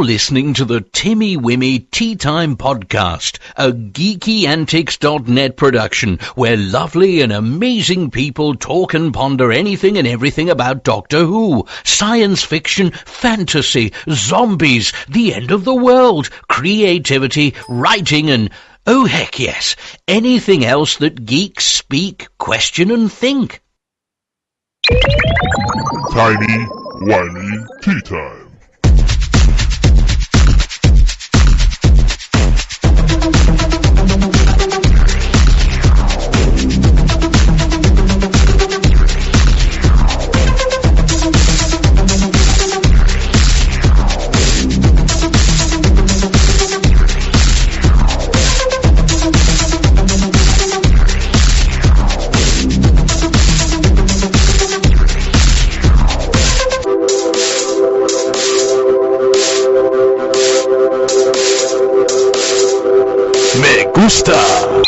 You're listening to the Timey-Wimey Tea Time Podcast, a geekyantics.net production where lovely and amazing people talk and ponder anything and everything about Doctor Who, science fiction, fantasy, zombies, the end of the world, creativity, writing, and, oh heck yes, anything else that geeks speak, question, and think. Timey-Wimey Tea Time. Gusta.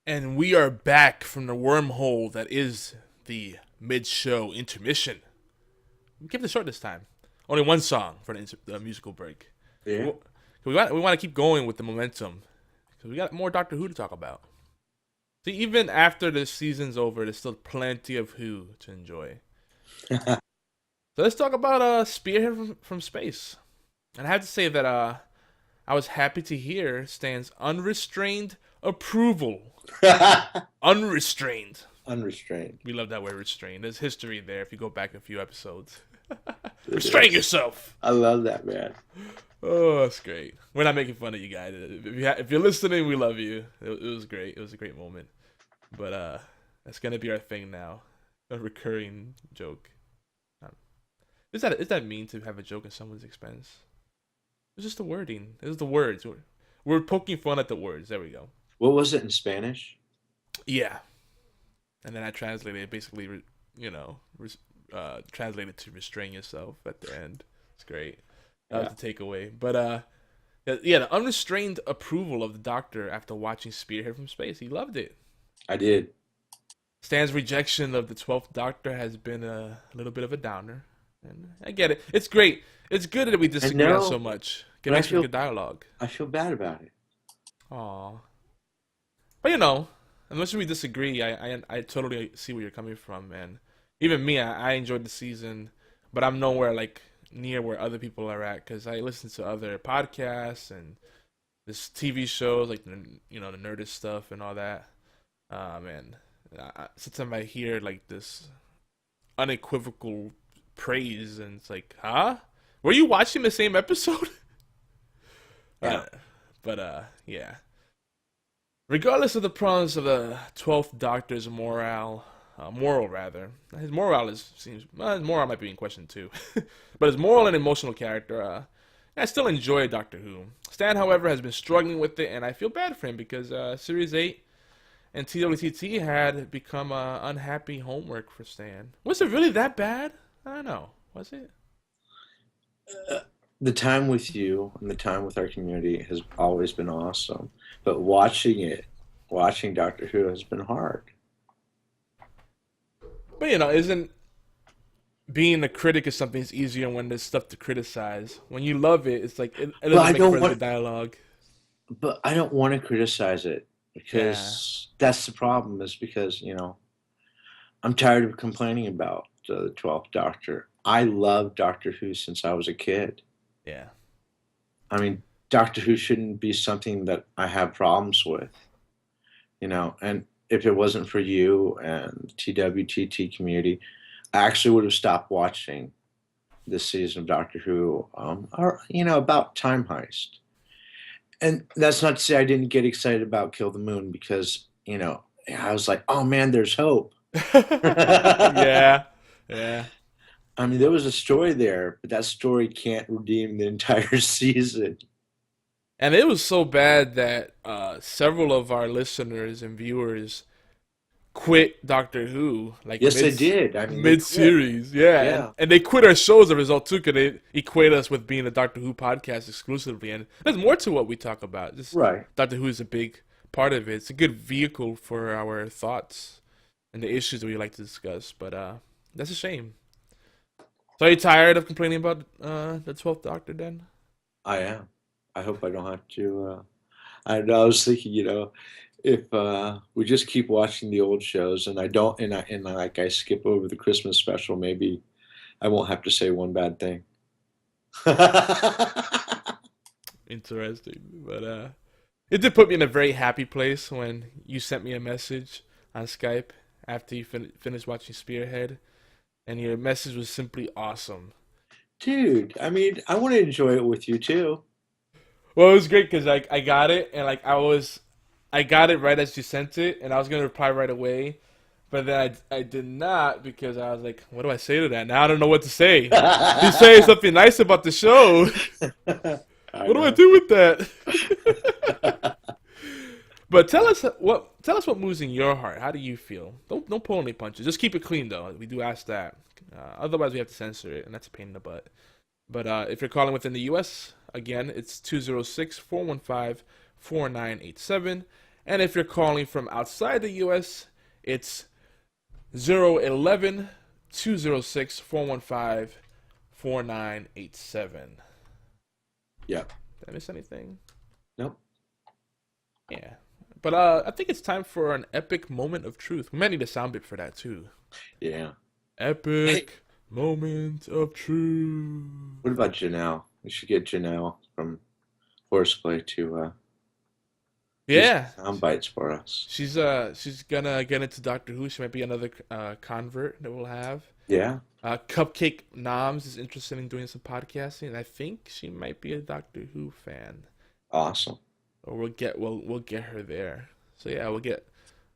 And we are back from the wormhole that is the mid-show intermission. We kept it short this time. Only one song for the musical break. Yeah. We want to keep going with the momentum because we got more Doctor Who to talk about. See, even after the season's over, there's still plenty of Who to enjoy. So let's talk about Spearhead from Space. And I have to say that I was happy to hear Stan's unrestrained approval. Unrestrained. We love that word, restrained. There's history there if you go back a few episodes. Restrain yourself. I love that, man. Oh, that's great. We're not making fun of you guys. If you're listening, we love you. It was great. It was a great moment. But that's gonna be our thing now, a recurring joke. Is that mean to have a joke at someone's expense? It's just the wording. It's the words. We're poking fun at the words. There we go. What was it in Spanish? Yeah. And then I translated it, basically, translated to restrain yourself at the end. It's great. That was the takeaway. But, the unrestrained approval of the Doctor after watching Spearhead from Space. He loved it. I did. Stan's rejection of the 12th Doctor has been a little bit of a downer. And I get it. It's great. It's good that we disagree on so much. Get extra good dialogue. I feel bad about it. Aw. But, unless we disagree, I totally see where you're coming from. And even me, I enjoyed the season. But I'm nowhere, near where other people are at, because I listen to other podcasts and this TV shows the Nerdist stuff and all that. And sometimes I hear this unequivocal praise, and it's like, huh? Were you watching the same episode? Yeah. Yeah. Regardless of the problems of the 12th Doctor's moral, his moral his moral might be in question too, but his moral and emotional character, I still enjoy Doctor Who. Stan, however, has been struggling with it, and I feel bad for him because Series 8 and TWTT had become unhappy homework for Stan. Was it really that bad? I don't know. Was it? The time with you and the time with our community has always been awesome, but watching Doctor Who has been hard. But, isn't being a critic of something is easier when there's stuff to criticize. When you love it, it's like, it doesn't make for the dialogue. But I don't want to criticize it because that's the problem, is because, I'm tired of complaining about the 12th Doctor. I loved Doctor Who since I was a kid. Yeah. I mean, Doctor Who shouldn't be something that I have problems with, and if it wasn't for you and TWTT community, I actually would have stopped watching this season of Doctor Who, about Time Heist. And that's not to say I didn't get excited about Kill the Moon, because, I was like, oh man, there's hope. Yeah. I mean, there was a story there, but that story can't redeem the entire season. And it was so bad that several of our listeners and viewers quit Doctor Who. Yes, they did. I mean, mid-series, yeah. And they quit our show as a result too, because they equate us with being a Doctor Who podcast exclusively. And there's more to what we talk about. Right. Doctor Who is a big part of it. It's a good vehicle for our thoughts and the issues that we like to discuss. But that's a shame. So are you tired of complaining about the 12th Doctor then? I am. I hope I don't have to. I was thinking, if we just keep watching the old shows, and I don't, I skip over the Christmas special, maybe I won't have to say one bad thing. Interesting. But it did put me in a very happy place when you sent me a message on Skype after you finished watching Spearhead, and your message was simply awesome. Dude, I mean, I want to enjoy it with you too. Well, it was great because I got it, and I got it right as you sent it, and I was gonna reply right away, but then I did not because I was like, what do I say to that? Now I don't know what to say. You say something nice about the show. What do I do with that? But tell us what moves in your heart. How do you feel? Don't pull any punches. Just keep it clean though. We do ask that. Otherwise, we have to censor it, and that's a pain in the butt. But if you're calling within the U.S., again, it's 206-415-4987. And if you're calling from outside the U.S., it's 011-206-415-4987. Yep. Did I miss anything? Nope. Yeah. But I think it's time for an epic moment of truth. We might need a sound bit for that, too. Yeah. Epic moment of truth. What about Janelle? We should get Janelle from Horseplay to do some sound bites for us. She's gonna get into Doctor Who. She might be another convert that we'll have. Yeah. Cupcake Noms is interested in doing some podcasting, and I think she might be a Doctor Who fan. Awesome. Or we'll get her there. So yeah,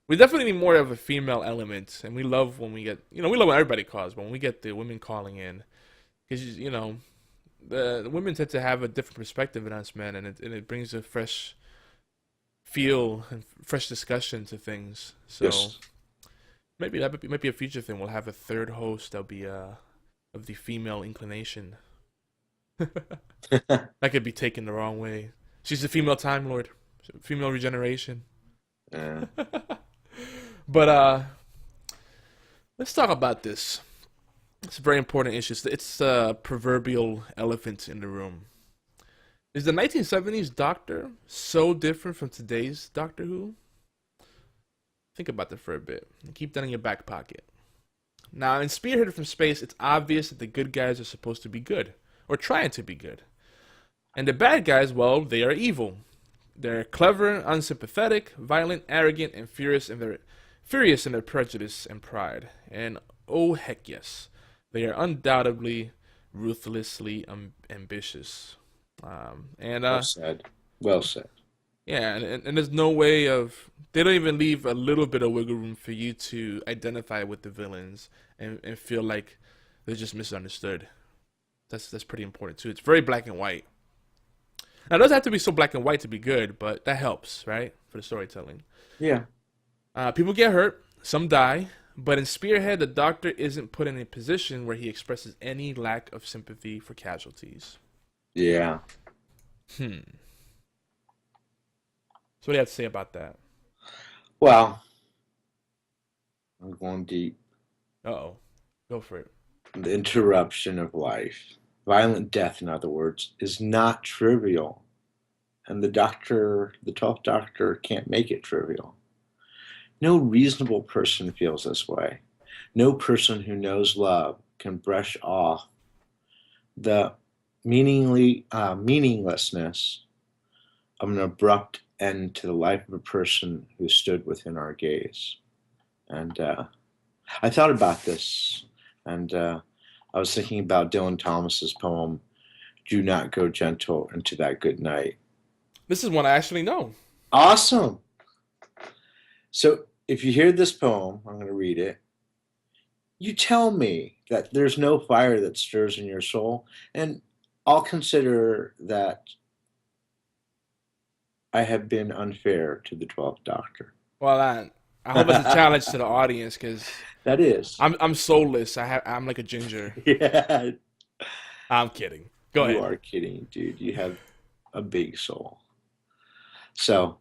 we definitely need more of a female element, and we love when we get, we love when everybody calls, but when we get the women calling in, because the women tend to have a different perspective than us men, and it brings a fresh feel and fresh discussion to things. So yes. Maybe that might be a future thing. We'll have a third host that'll be of the female inclination. That could be taken the wrong way. She's a female Time Lord, female regeneration. Yeah. But let's talk about this. It's a very important issue. It's a proverbial elephant in the room. Is the 1970s Doctor so different from today's Doctor Who? Think about that for a bit and keep that in your back pocket. Now, in Spearheaded from Space, it's obvious that the good guys are supposed to be good, or trying to be good. And the bad guys, well, they are evil. They're clever, unsympathetic, violent, arrogant, and furious in their prejudice and pride. And oh heck yes, they are undoubtedly ruthlessly ambitious. Well said. Well said. Yeah, and there's no way of... They don't even leave a little bit of wiggle room for you to identify with the villains and feel like they're just misunderstood. That's pretty important too. It's very black and white. Now, it doesn't have to be so black and white to be good, but that helps, right? For the storytelling. Yeah. People get hurt. Some die. But in Spearhead, the Doctor isn't put in a position where he expresses any lack of sympathy for casualties. Yeah. So what do you have to say about that? Well, I'm going deep. Uh-oh. Go for it. The interruption of life, violent death, in other words, is not trivial. And the 12th Doctor, can't make it trivial. No reasonable person feels this way. No person who knows love can brush off the meaninglessness of an abrupt end to the life of a person who stood within our gaze. And I thought about this, and I was thinking about Dylan Thomas's poem, "Do Not Go Gentle into That Good Night." This is one I actually know. Awesome. So if you hear this poem, I'm going to read it. You tell me that there's no fire that stirs in your soul, and I'll consider that I have been unfair to the 12th Doctor. Well, I hope it's a challenge to the audience, because that is. I'm soulless. I'm like a ginger. Yeah. I'm kidding. Go ahead. You are kidding, dude. You have a big soul. So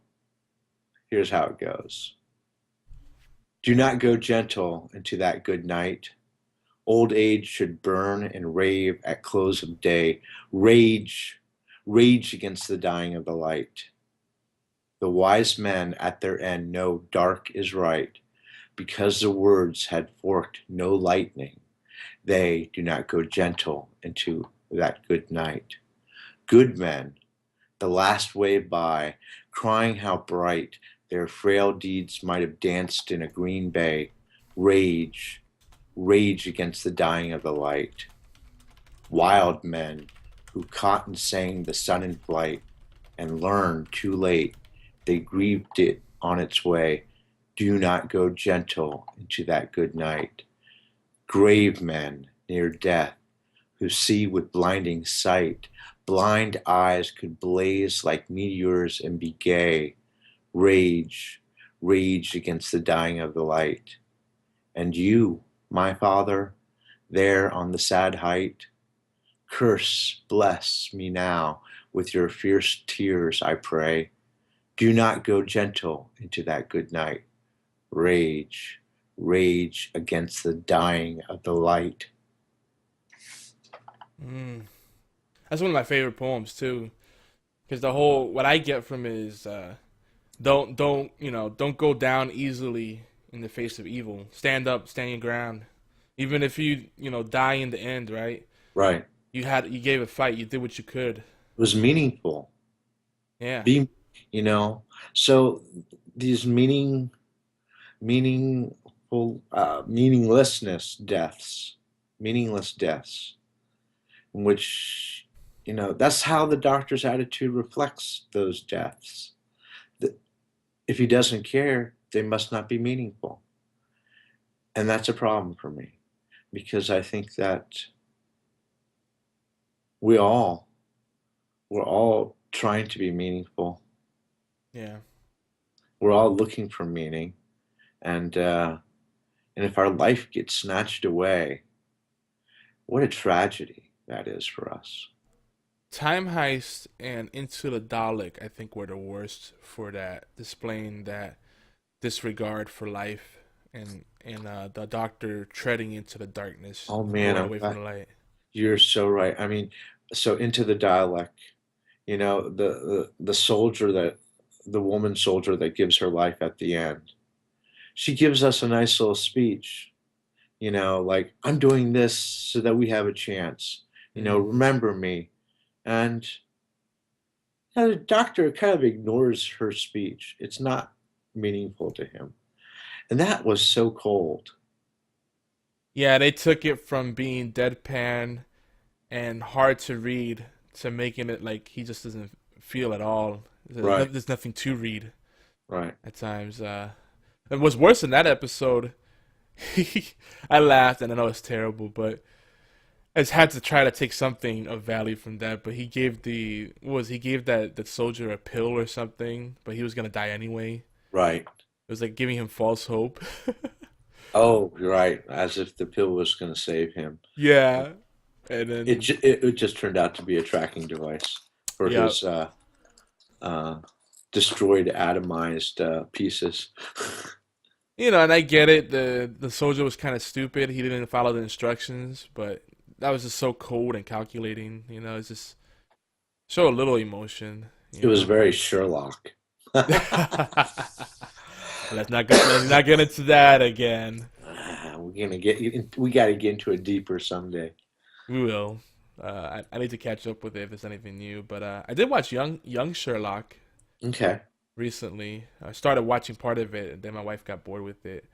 Here's how it goes. Do not go gentle into that good night. Old age should burn and rave at close of day. Rage, rage against the dying of the light. The wise men at their end know dark is right, because the words had forked no lightning. They do not go gentle into that good night. Good men, the last wave by, crying how bright their frail deeds might have danced in a green bay. Rage, rage against the dying of the light. Wild men who caught and sang the sun in flight and learned too late they grieved it on its way. Do not go gentle into that good night. Grave men near death who see with blinding sight, blind eyes could blaze like meteors and be gay. Rage, rage against the dying of the light. And you, my father, there on the sad height, curse, bless me now with your fierce tears, I pray. Do not go gentle into that good night. Rage, rage against the dying of the light. That's one of my favorite poems too, because the whole what I get from it is don't go down easily in the face of evil. Stand up, stand your ground, even if you die in the end. Right? Right. You gave a fight. You did what you could. It was meaningful. Yeah. So these meaningless deaths, in which, that's how the doctor's attitude reflects those deaths. If he doesn't care, they must not be meaningful. And that's a problem for me, because I think that we're all trying to be meaningful. Yeah. We're all looking for meaning. And if our life gets snatched away, what a tragedy that is for us. Time Heist and Into the Dalek, I think, were the worst for that, displaying that disregard for life and the doctor treading into the darkness. Oh man, away from the light. You're so right. I mean, so Into the Dalek, the soldier, the woman soldier that gives her life at the end, she gives us a nice little speech, like, I'm doing this so that we have a chance, remember me. And the doctor kind of ignores her speech. It's not meaningful to him. And that was so cold. Yeah, they took it from being deadpan and hard to read to making it like he just doesn't feel at all. Right. There's nothing to read. Right. At times. And what's worse in that episode, I laughed and I know it's terrible, but I just had to try to take something of value from that. But he gave that soldier a pill or something, but he was gonna die anyway. Right. It was like giving him false hope. Oh, you're right. As if the pill was going to save him. Yeah. And then it just turned out to be a tracking device for his destroyed, atomized pieces. And I get it. The soldier was kind of stupid. He didn't follow the instructions, but that was just so cold and calculating. It's just show a little emotion. It was very Sherlock. Let's not get into that again. We got to get into it deeper someday. We will. I need to catch up with it if there's anything new. But I did watch Young Sherlock. Okay. Recently, I started watching part of it, and then my wife got bored with it.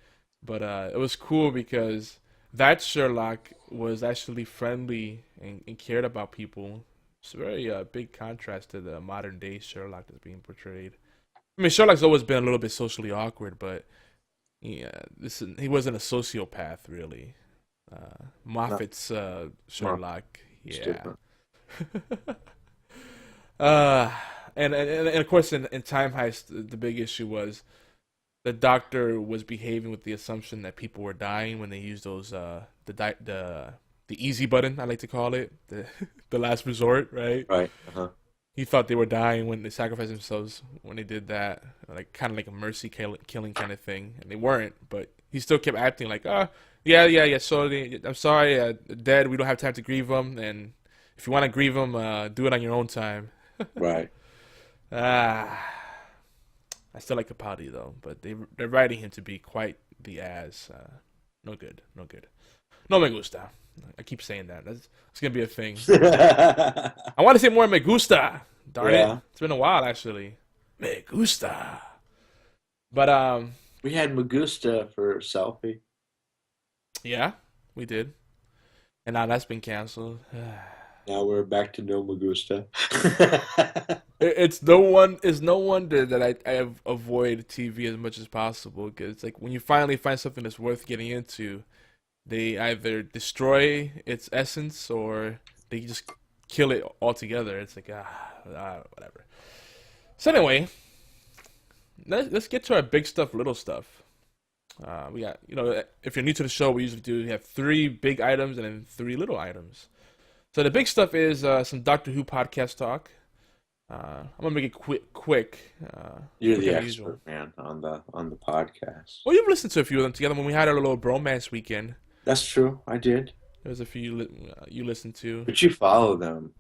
But it was cool because that Sherlock was actually friendly and cared about people. It's a very big contrast to the modern day Sherlock that's being portrayed. I mean, Sherlock's always been a little bit socially awkward, but he wasn't a sociopath, really. Moffat's Sherlock, yeah. And of course, in Time Heist, the big issue was the doctor was behaving with the assumption that people were dying when they used those the easy button, I like to call it, the last resort, right? Right. Uh-huh. he thought they were dying when they sacrificed themselves when they did that, like kind of like a mercy killing kind of thing, and they weren't. But he still kept acting like, yeah. So I'm sorry, dead. We don't have time to grieve them, and if you want to grieve them, do it on your own time. Right. Ah, I still like Capaldi though, but they're writing him to be quite the ass. No good, no good. No me gusta. I keep saying that. That's gonna be a thing. I want to say more me gusta. Darn Yeah. it, it's been a while actually. Me gusta. But We had Magusta for selfie. yeah, we did, and now that's been canceled. Now we're back to no Magusta. It's no wonder that I avoid TV as much as possible, because it's like when you finally find something that's worth getting into, they either destroy its essence or they just kill it altogether. It's like whatever. So anyway, let's get to our big stuff, little stuff. We got, if you're new to the show, we usually have 3 big items and then 3 little items. So the big stuff is some Doctor Who podcast talk. I'm gonna make it quick. You're quicker the than usual. expert, man, on the podcast. Well, you've listened to a few of them together when we had our little bromance weekend. That's true. I did. There was a few you listened to. But you follow them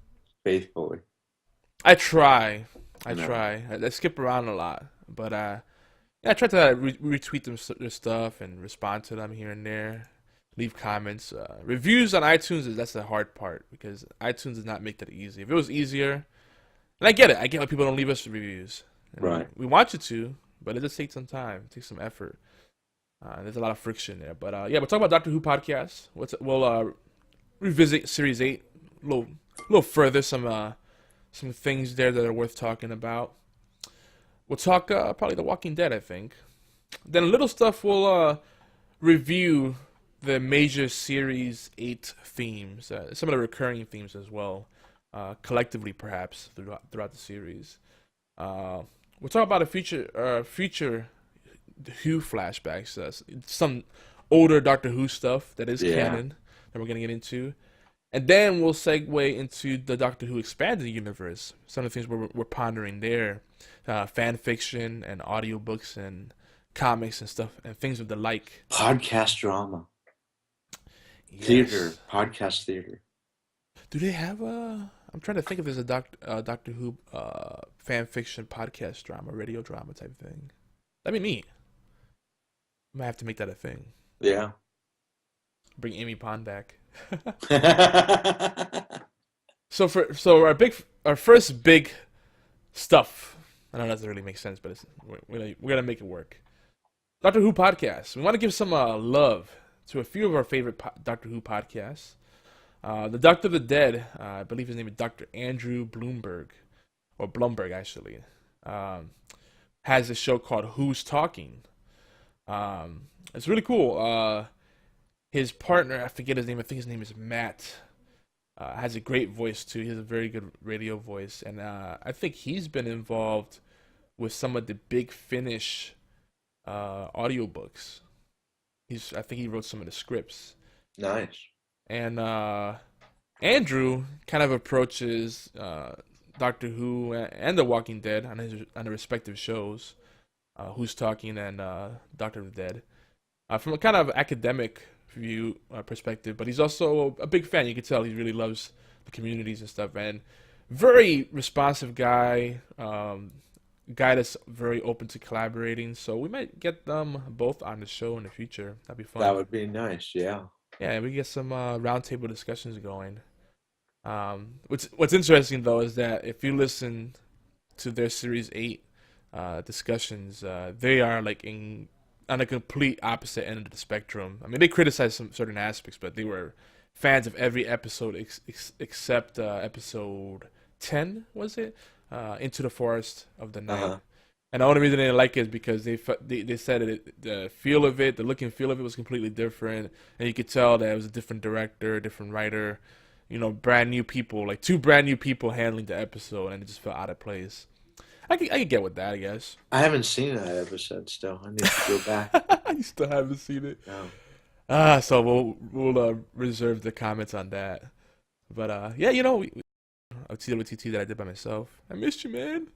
faithfully. I try. No. I skip around a lot, but yeah, I try to retweet their stuff and respond to them here and there. Leave comments. Reviews on iTunes, that's the hard part, because iTunes does not make that easy. If it was easier, and I get it. I get why people don't leave us reviews. And Right. We want you to, but it does take some time. It takes some effort. There's a lot of friction there. But yeah, we'll talk about Doctor Who podcast. We'll revisit Series 8 a little further. Some things there that are worth talking about. We'll talk probably The Walking Dead, I think. Then little stuff, we'll review the major Series 8 themes. Some of the recurring themes as well. Collectively, perhaps, throughout the series. We'll talk about a future Who flashbacks, some older Doctor Who stuff that is canon that we're going to get into. And then we'll segue into the Doctor Who expanded universe. Some of the things we're pondering there. Fan fiction and audiobooks and comics and stuff and things of the like. Podcast drama. Yes. Theater. Podcast theater. Do they have a... I'm trying to think if there's a Doctor Who fan fiction podcast drama, radio drama type thing. That'd be neat. I might have to make that a thing. Yeah. Bring Amy Pond back. So our first big stuff. I know that doesn't really make sense, but we're gonna make it work. Doctor Who podcast. We want to give some love to a few of our favorite Doctor Who podcasts. The Doctor of the Dead, I believe his name is Dr. Andrew Blumberg, or Blumberg actually, has a show called Who's Talking. It's really cool. His partner, I forget his name, I think his name is Matt, has a great voice too. He has a very good radio voice, and I think he's been involved with some of the Big Finish audiobooks. I think he wrote some of the scripts. Nice. And Andrew kind of approaches Doctor Who and The Walking Dead on the respective shows, Who's Talking and Doctor of the Dead, from a kind of academic view perspective. But he's also a big fan. You can tell he really loves the communities and stuff. And very responsive guy, guy that's very open to collaborating. So we might get them both on the show in the future. That'd be fun. That would be nice. Yeah. Yeah, we get some roundtable discussions going. What's interesting though is that if you listen to their Series 8 discussions, they are like on a complete opposite end of the spectrum. I mean, they criticize some certain aspects, but they were fans of every episode except episode 10, was it? Into the Forest of the Night. And the only reason they didn't like it is because they said the feel of it, the look and feel of it was completely different, and you could tell that it was a different director, different writer, brand new people, like 2 brand new people handling the episode, and it just felt out of place. I could get with that, I guess. I haven't seen that episode still. I need to go back. You still haven't seen it? No. So we'll reserve the comments on that. But yeah, of TWTT that I did by myself. I missed you, man.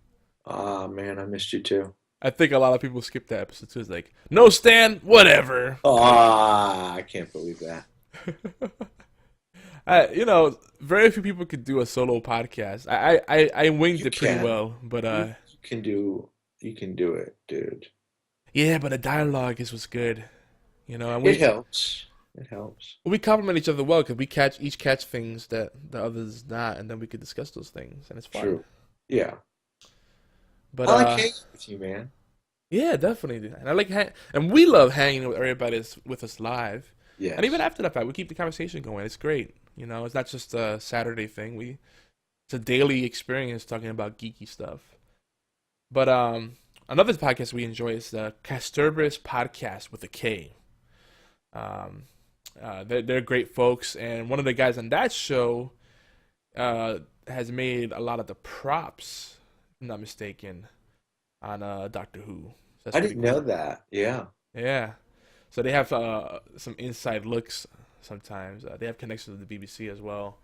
Ah, man, I missed you too. I think a lot of people skip that episode too. It's like, no, Stan, whatever. Ah, I can't believe that. Very few people could do a solo podcast. I winged You it pretty can. well, but You can do it, dude. yeah, but the dialogue was good, and It helps. It helps. we complement each other well because we each catch things that the others not, and then we could discuss those things, and it's fun. True. Yeah. But I like hanging with you, man. yeah, definitely, and I like and we love hanging with everybody that's with us live, Yes. and even after the fact, we keep the conversation going. It's great, it's not just a Saturday thing. It's a daily experience talking about geeky stuff. But another podcast we enjoy is the Casterberus Podcast with a K. They're great folks, and one of the guys on that show has made a lot of the props, if I'm not mistaken, on Doctor Who. So that's I pretty didn't know cool. that. Yeah. Yeah. So they have some inside looks sometimes. They have connections with the BBC as well.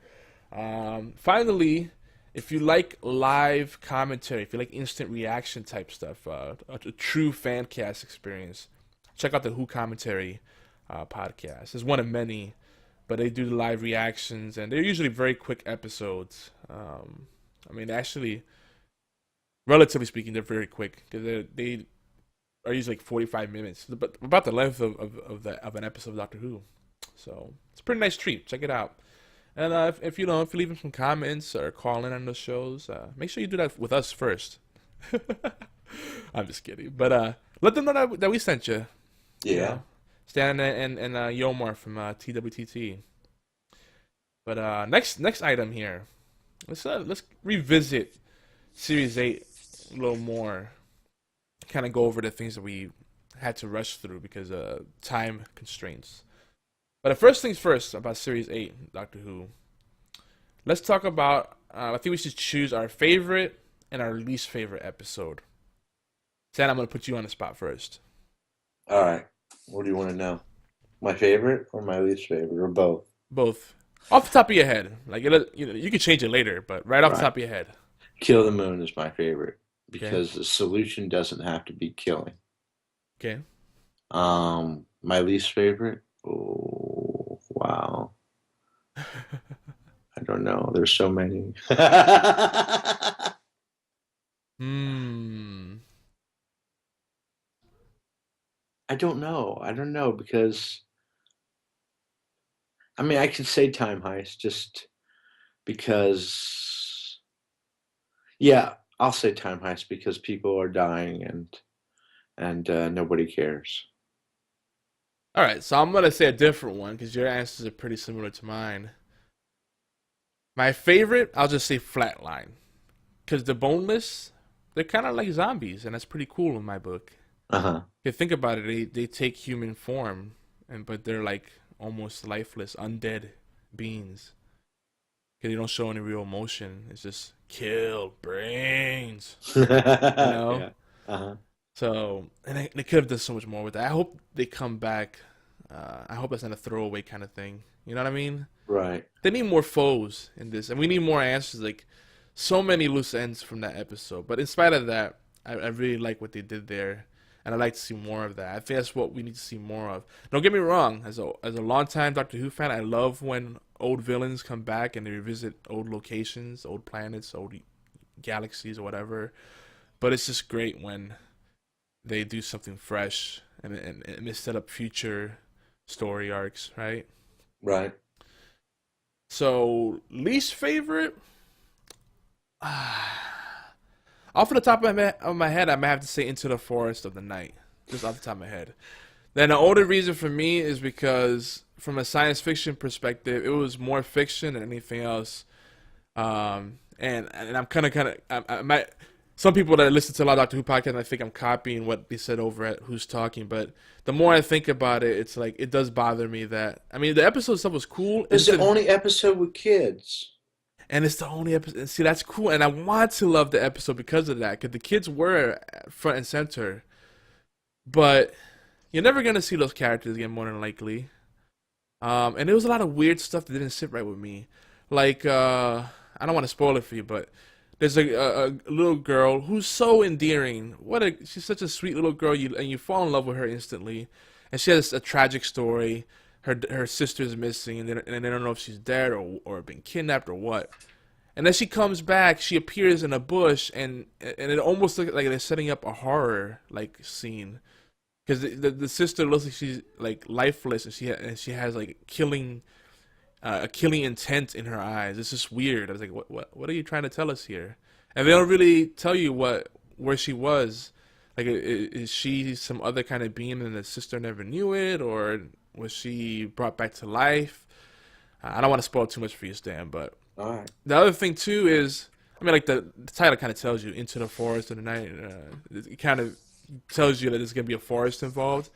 Finally, if you like live commentary, if you like instant reaction type stuff, a true fan cast experience, check out the Who Commentary podcast. It's one of many, but they do the live reactions, and they're usually very quick episodes. Actually, relatively speaking, they're very quick because they are usually like 45 minutes, but about the length of an episode of Doctor Who. So it's a pretty nice treat. Check it out. And if you leave them some comments or call in on those shows, make sure you do that with us first. I'm just kidding, but let them know that we sent you. Yeah. Stan and Yomar from TWTT. But next item here, let's revisit Series 8 a little more. Kind of go over the things that we had to rush through because of time constraints. But the first things first about Series 8, Doctor Who. Let's talk about, I think we should choose our favorite and our least favorite episode. Stan, I'm going to put you on the spot first. All right. What do you want to know? My favorite or my least favorite or both? Both. Off the top of your head. Like, you can change it later, but right off the top of your head. Kill the Moon is my favorite because the solution doesn't have to be killing. Okay. My least favorite? Oh, wow. I don't know. There's so many. I don't know because I could say Time Heist just because. Yeah, I'll say Time Heist because people are dying and nobody cares. All right, so I'm going to say a different one because your answers are pretty similar to mine. My favorite, I'll just say Flatline. Because the boneless, they're kind of like zombies, and that's pretty cool in my book. Uh-huh. If you think about it, they take human form, but they're like almost lifeless, undead beings. Because they don't show any real emotion. It's just kill brains. Yeah. Uh-huh. So, and they could have done so much more with that. I hope they come back. I hope that's not a throwaway kind of thing. You know what I mean? Right. They need more foes in this, and we need more answers. Like, so many loose ends from that episode. But in spite of that, I really like what they did there, and I'd like to see more of that. I think that's what we need to see more of. Don't get me wrong. As a longtime Doctor Who fan, I love when old villains come back and they revisit old locations, old planets, old galaxies, or whatever. But it's just great when they do something fresh and they set up future story arcs, right? Right. So, least favorite? Off the top of my head, I might have to say Into the Forest of the Night. Just off the top of my head. Then the only reason for me is because, from a science fiction perspective, it was more fiction than anything else. And I'm kind of, I might. Some people that listen to a lot of Doctor Who podcasts, I think I'm copying what they said over at Who's Talking. But the more I think about it, it's like it does bother me that the episode stuff was cool. It's the only episode with kids. And it's the only episode. See, that's cool. And I want to love the episode because of that. Because the kids were front and center. But you're never going to see those characters again, more than likely. And there was a lot of weird stuff that didn't sit right with me. Like, I I don't want to spoil it for you, but there's a little girl who's so endearing. She's such a sweet little girl, and you fall in love with her instantly. And she has a tragic story. Her sister's missing, and they don't know if she's dead or been kidnapped or what. And then she comes back. She appears in a bush, and it almost looks like they're setting up a horror like scene, because the sister looks like she's like lifeless, and she has like a killing intent in her eyes. It's just weird. I was like, what are you trying to tell us here? And they don't really tell you where she was. Like, is she some other kind of being and the sister never knew it, or was she brought back to life? I don't want to spoil too much for you, Stan, but All right. the other thing too is, I mean, like the title kind of tells you, Into the Forest of the Night. It kind of tells you that there's gonna be a forest involved.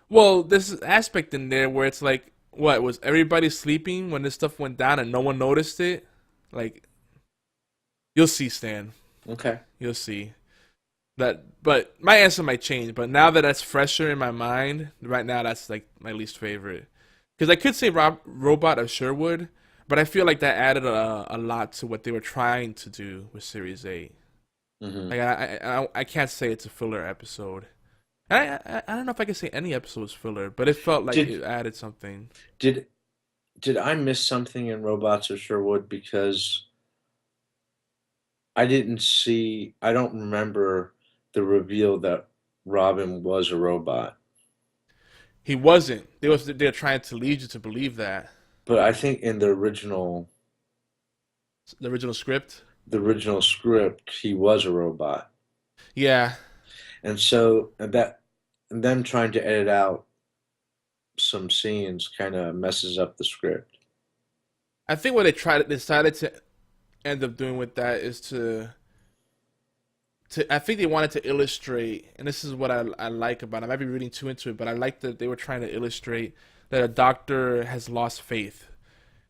Well, there's this aspect in there where it's like, what, was everybody sleeping when this stuff went down and no one noticed it? Like, you'll see, Stan. Okay. You'll see. But my answer might change. But now that that's fresher in my mind, right now that's like my least favorite. Because I could say Robot of Sherwood, but I feel like that added a lot to what they were trying to do with Series 8. Mm-hmm. Like I can't say it's a filler episode. And I don't know if I can say any episode was filler, but it felt like it added something. Did I miss something in Robots of Sherwood? Because I don't remember the reveal that Robin was a robot. He wasn't. They're trying to lead you to believe that. But I think in the original script, he was a robot. Yeah. And so them trying to edit out some scenes kind of messes up the script. I think what they decided to end up doing with that is to I think they wanted to illustrate, and this is what I like about it. I might be reading too into it, but I like that they were trying to illustrate that a doctor has lost faith.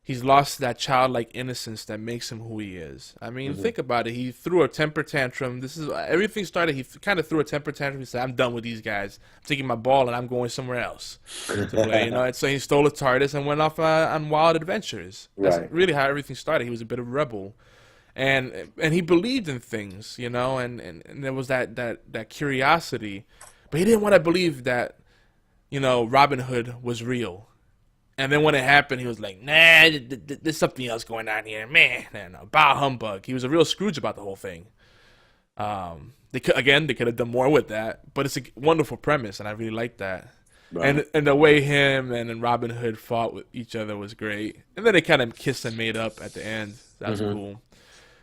He's lost that childlike innocence that makes him who he is. I mean, think about it. He threw a temper tantrum. Everything started. He kind of threw a temper tantrum. He said, "I'm done with these guys. I'm taking my ball and I'm going somewhere else to play." And so he stole a TARDIS and went off on wild adventures. That's really how everything started. He was a bit of a rebel, and he believed in things, and there was that curiosity, but he didn't want to believe that, Robin Hood was real. And then when it happened, he was like, "Nah, there's something else going on here, man. No, bah humbug." He was a real Scrooge about the whole thing. They could have done more with that, but it's a wonderful premise, and I really like that. Right. And the way him and Robin Hood fought with each other was great. And then they kind of kissed and made up at the end. That was cool.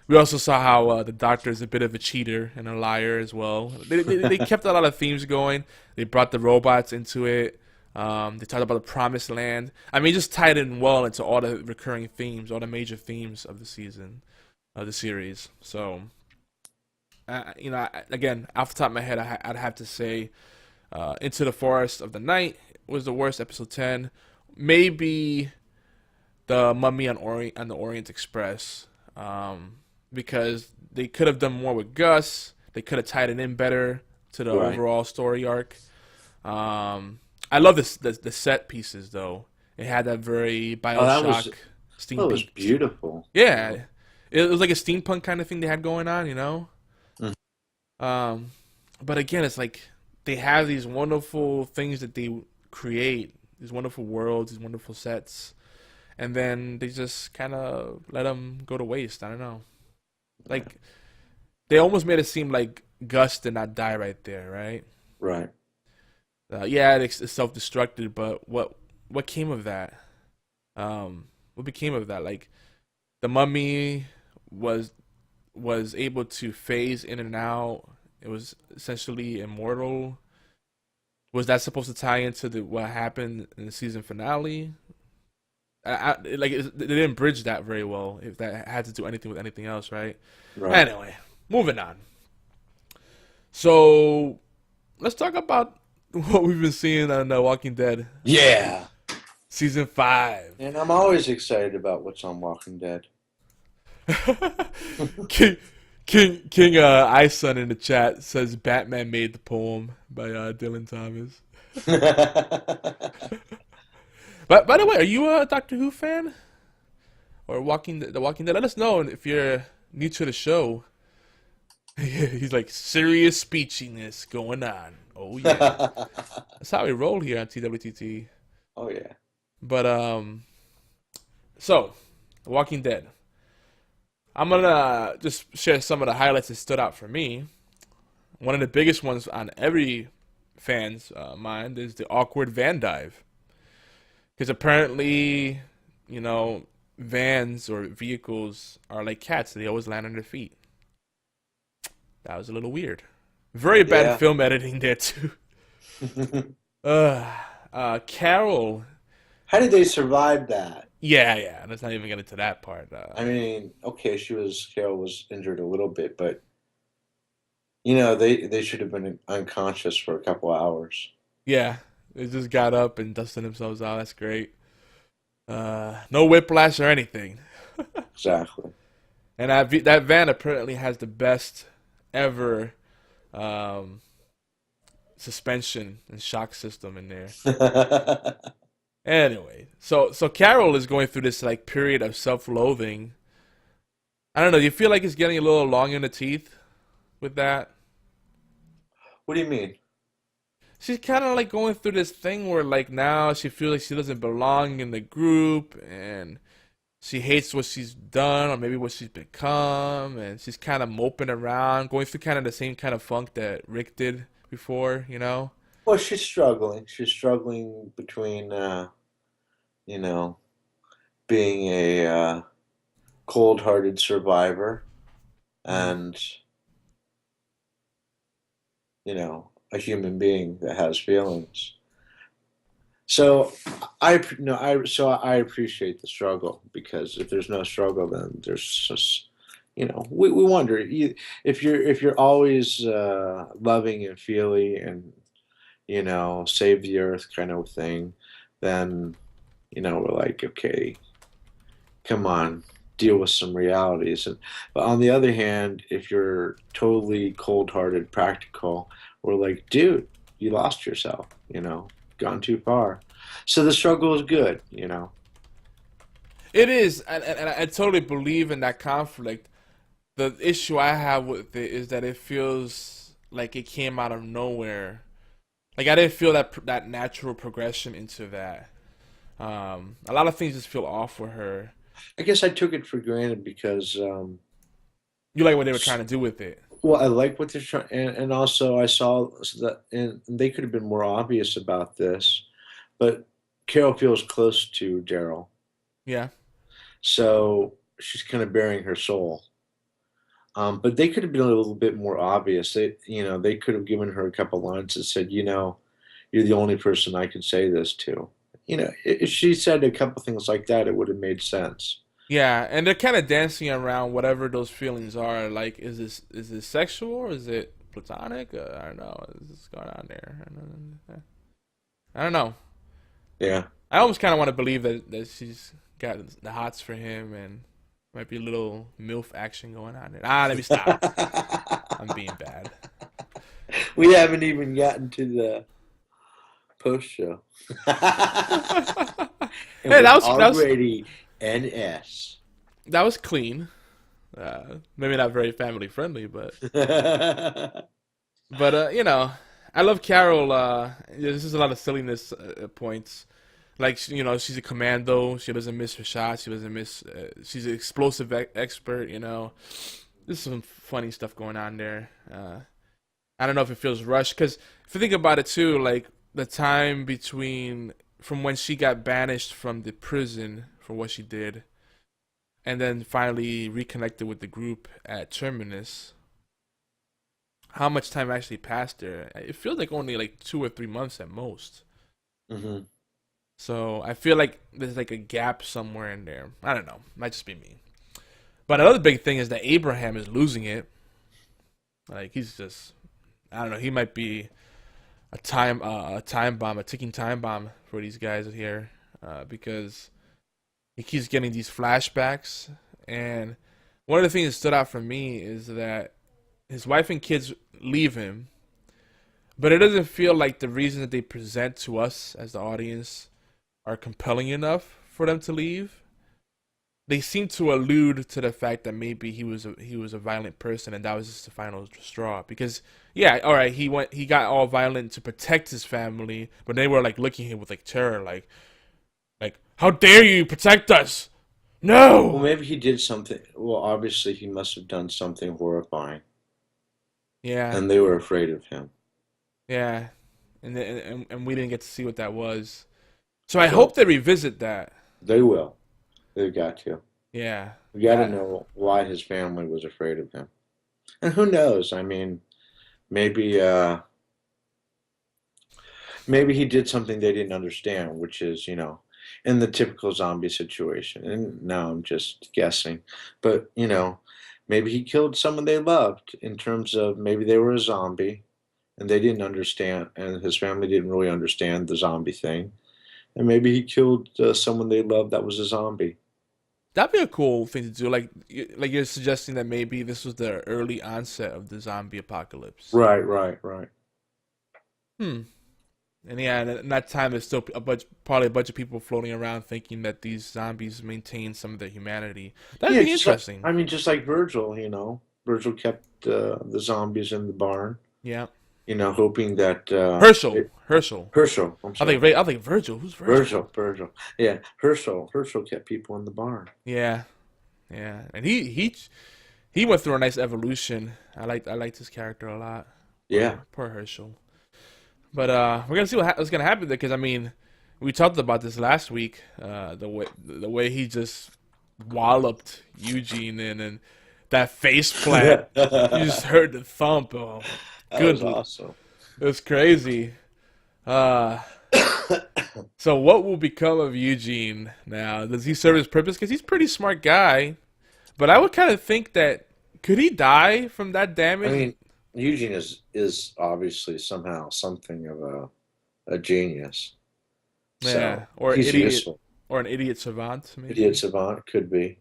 We also saw how the Doctor is a bit of a cheater and a liar as well. They kept a lot of themes going. They brought the robots into it. They talked about the Promised Land. I mean, just tied in well into all the recurring themes, all the major themes of the season, of the series. So, again, off the top of my head, I'd have to say Into the Forest of the Night was the worst, episode 10. Maybe the Mummy on the Orient Express, because they could have done more with Gus. They could have tied it in better to the overall story arc. I love the set pieces, though. It had that very Bioshock steampunk. That was beautiful. Yeah, it was like a steampunk kind of thing they had going on, But again, it's like they have these wonderful things that they create, these wonderful worlds, these wonderful sets, and then they just kind of let them go to waste. I don't know. Like, they almost made it seem like Gus did not die right there, right? Right. It's self-destructed, but what came of that? What became of that? Like, the Mummy was able to phase in and out. It was essentially immortal. Was that supposed to tie into what happened in the season finale? They didn't bridge that very well. If that had to do anything with anything else, right? Anyway, moving on. So let's talk about what we've been seeing on Walking Dead. Yeah. Season 5. And I'm always excited about what's on Walking Dead. King Ison in the chat says Batman made the poem by Dylan Thomas. But by the way, are you a Doctor Who fan? or The Walking Dead. Let us know if you're new to the show. He's like, serious speechiness going on. Oh yeah, that's how we roll here on TWTT. Oh yeah. But so The Walking Dead. I'm gonna just share some of the highlights that stood out for me. One of the biggest ones on every fan's mind is the awkward van dive, because apparently, vans or vehicles are like cats; they always land on their feet. That was a little weird. Very bad film editing there too. Carol. How did they survive that? Yeah. Let's not even get into that part. I mean, okay, Carol was injured a little bit, but they should have been unconscious for a couple hours. Yeah, they just got up and dusted themselves out. That's great. No whiplash or anything. Exactly. And that van apparently has the best ever suspension and shock system in there. Anyway, so Carol is going through this like period of self-loathing. I don't know. Do you feel like it's getting a little long in the teeth with that? What do you mean? She's kind of like going through this thing where like now she feels like she doesn't belong in the group, and she hates what she's done or maybe what she's become, and she's kind of moping around, going through kind of the same kind of funk that Rick did before, Well, she's struggling. She's struggling between, being a cold-hearted survivor and, a human being that has feelings. So I appreciate the struggle, because if there's no struggle, then there's just, we wonder if you're always loving and feely and save the earth kind of thing, then we're like, okay, come on, deal with some realities. But on the other hand, if you're totally cold-hearted, practical, we're like, dude, you lost yourself, gone too far. So the struggle is good, It is, and I totally believe in that conflict. The issue I have with it is that it feels like it came out of nowhere. Like I didn't feel that natural progression into that. A lot of things just feel off for her. I guess I took it for granted because You like what they were trying to do with it. well, I like what they're trying, and also I saw that, and they could have been more obvious about this, but Carol feels close to Daryl, Yeah. so she's kind of bearing her soul. But they could have been a little bit more obvious. They could have given her a couple lines that said, you're the only person I can say this to. If she said a couple things like that, it would have made sense. Yeah, and they're kind of dancing around whatever those feelings are. Like, is this sexual or is it platonic? I don't know. Is this going on there? I don't know. Yeah. I almost kind of want to believe that she's got the hots for him and might be a little MILF action going on there. Let me stop. I'm being bad. We haven't even gotten to the post show. Hey, that was already NS. That was clean. Maybe not very family friendly, but I love Carol. There's just a lot of silliness points. Like, she's a commando. She doesn't miss her shots. She doesn't miss. She's an explosive expert. There's some funny stuff going on there. I don't know if it feels rushed, because if you think about it too, like the time from when she got banished from the prison for what she did, and then finally reconnected with the group at Terminus. How much time actually passed there? It feels like only like 2 or 3 months at most. Mm-hmm. So I feel like there's like a gap somewhere in there. I don't know. Might just be me. But another big thing is that Abraham is losing it. Like, he's just, I don't know. He might be a time bomb, a ticking time bomb for these guys here, because he keeps getting these flashbacks. And one of the things that stood out for me is that his wife and kids leave him, but it doesn't feel like the reason that they present to us as the audience are compelling enough for them to leave. they seem to allude to the fact that maybe he was a violent person, and that was just the final straw. Because yeah, all right, he got all violent to protect his family, but they were like looking at him with like terror, like how dare you protect us? Well, No. maybe he did something. Well, obviously, he must have done something horrifying, Yeah, and they were afraid of him. yeah, and we didn't get to see what that was. So I So hope they revisit that. they will. They've got to. Yeah, We got to know why his family was afraid of him. And who knows? I mean, maybe maybe he did something they didn't understand, which is, in the typical zombie situation. And now I'm just guessing, but maybe he killed someone they loved. In terms of maybe they were a zombie and they didn't understand, and his family didn't really understand the zombie thing. And maybe he killed someone they loved that was a zombie. that'd be a cool thing to do. Like you're suggesting that maybe this was the early onset of the zombie apocalypse. Right, right, right. Hmm. And yeah, and in that time, there's still probably a bunch of people floating around thinking that these zombies maintain some of their humanity. That'd Yeah, be interesting. I mean, just like Virgil, Virgil kept the zombies in the barn, Yeah. hoping that Herschel. Herschel, I'm sorry, I think Virgil. Who's Virgil? Virgil, yeah, Herschel kept people in the barn. Yeah. Yeah. And he went through a nice evolution. I liked his character a lot. Yeah, Poor Herschel. But we're gonna see what's gonna happen there, because I mean, we talked about this last week. The way he just walloped Eugene and that face plant, you just heard the thump. Oh, that good, was awesome. it was crazy. So what will become of Eugene now? Does he serve his purpose? Because he's a pretty smart guy, but I would kind of think that could he die from that I damage? mean, Eugene is obviously somehow something of a genius. Yeah, So he's useful. or an idiot savant, maybe. Idiot savant could be.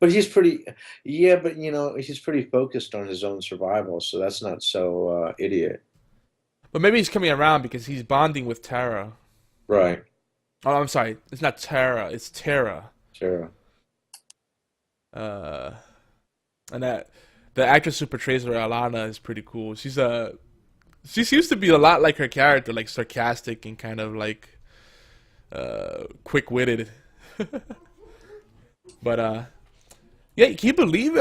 But he's pretty, yeah, but he's pretty focused on his own survival, so that's not so idiot. But maybe he's coming around because he's bonding with Tara. Right. Oh, I'm sorry. It's not Tara. It's Tara. Sure. And that the actress who portrays her, Alana, is pretty cool. She seems to be a lot like her character, like sarcastic and kind of like quick-witted. But yeah, can you believe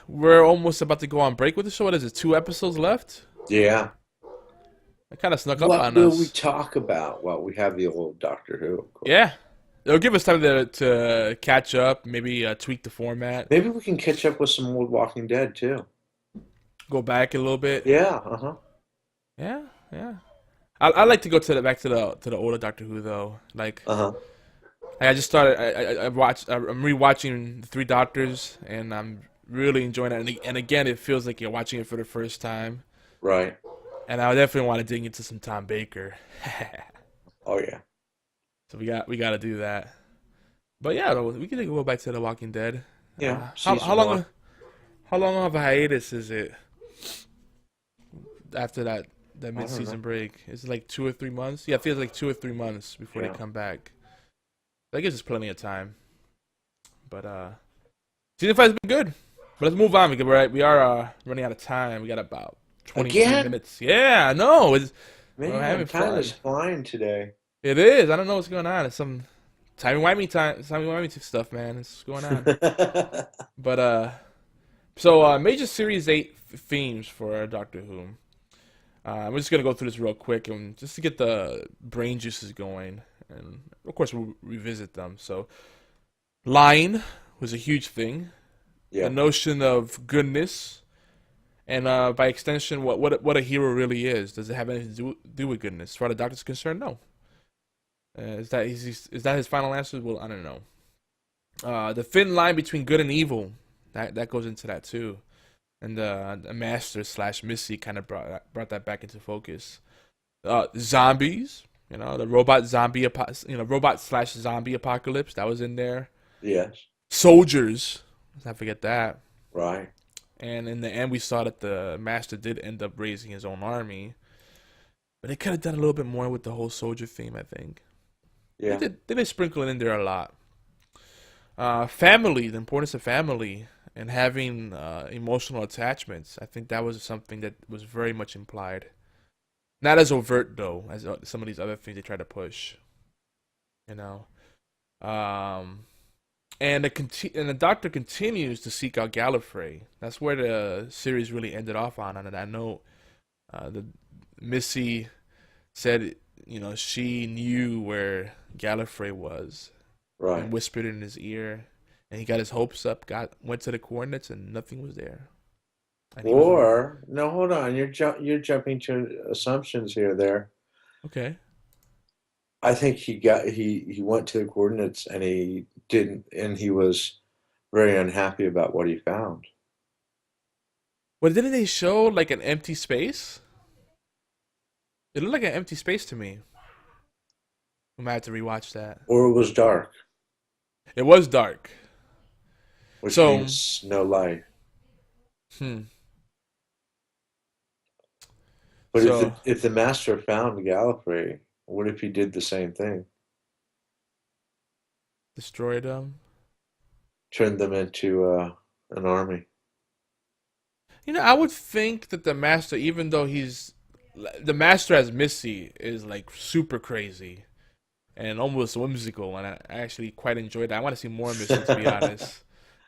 we're almost about to go on break with the show? What is it? 2 episodes left? Yeah. It kind of snuck up What on will us. we talk about? Well, we have the old Doctor Who, of course. Yeah. It'll give us time to catch up, maybe tweak the format, Maybe we can catch up with some old Walking Dead too. go back a little bit. Yeah. Uh-huh. Yeah, yeah. I like to go back to the older Doctor Who though. Like Uh-huh. I just started. I'm rewatching the Three Doctors, and I'm really enjoying it. And again, it feels like you're watching it for the first time. Right. And I definitely want to dig into some Tom Baker. Oh yeah. So we got to do that. But yeah, we can go back to The Walking Dead. Yeah. How long of a hiatus is it after that mid-season break? Is it like 2 or 3 months? Yeah, it feels like 2 or 3 months before they come back. That gives us plenty of time. But season 5 has been good. But let's move on because we are running out of time. We got about 23 minutes. Yeah, no, Man, time is flying today. It is. I don't know what's going on. It's some Timey-Wimey stuff, man. It's going on. But so major Series 8 themes for Doctor Who. We're just gonna go through this real quick and just to get the brain juices going, and of course we'll revisit them. So, lying was a huge thing. Yeah. The notion of goodness, and by extension, what a hero really is. Does it have anything to do with goodness? As far as the Doctor's concerned, no. Is that his final answer? Well, I don't know. The thin line between good and evil, that goes into that too. And the Master / Missy kind of brought that back into focus. Zombies, the robot / zombie apocalypse, that was in there. Yes. Soldiers, let's not forget that. Right. And in the end, we saw that the Master did end up raising his own army, but they could have done a little bit more with the whole soldier theme, I think. Yeah. They sprinkle it in there a lot. Family, the importance of family, and having emotional attachments. I think that was something that was very much implied. Not as overt though as some of these other things they try to push. You know, um, and the Doctor continues to seek out Gallifrey. That's where the series really ended off on. And I know the Missy said, she knew where Gallifrey was, Right. and whispered in his ear, and he got his hopes up. Went to the coordinates, and nothing was there. And he was Or no, hold on. You're jumping to assumptions here. There, okay. I think he went to the coordinates and he didn't, and he was very unhappy about what he found. Well, didn't they show like an empty space? It looked like an empty space to me. We might have to rewatch that. Or it was dark, It was dark. which So, means no light. hmm. But So, if the master found Gallifrey, what if he did the same thing? destroyed them. Turned them into an army. I would think that the Master, even though the Master as Missy, is like super crazy and almost whimsical, and I actually quite enjoyed that. I want to see more Missy, to be honest.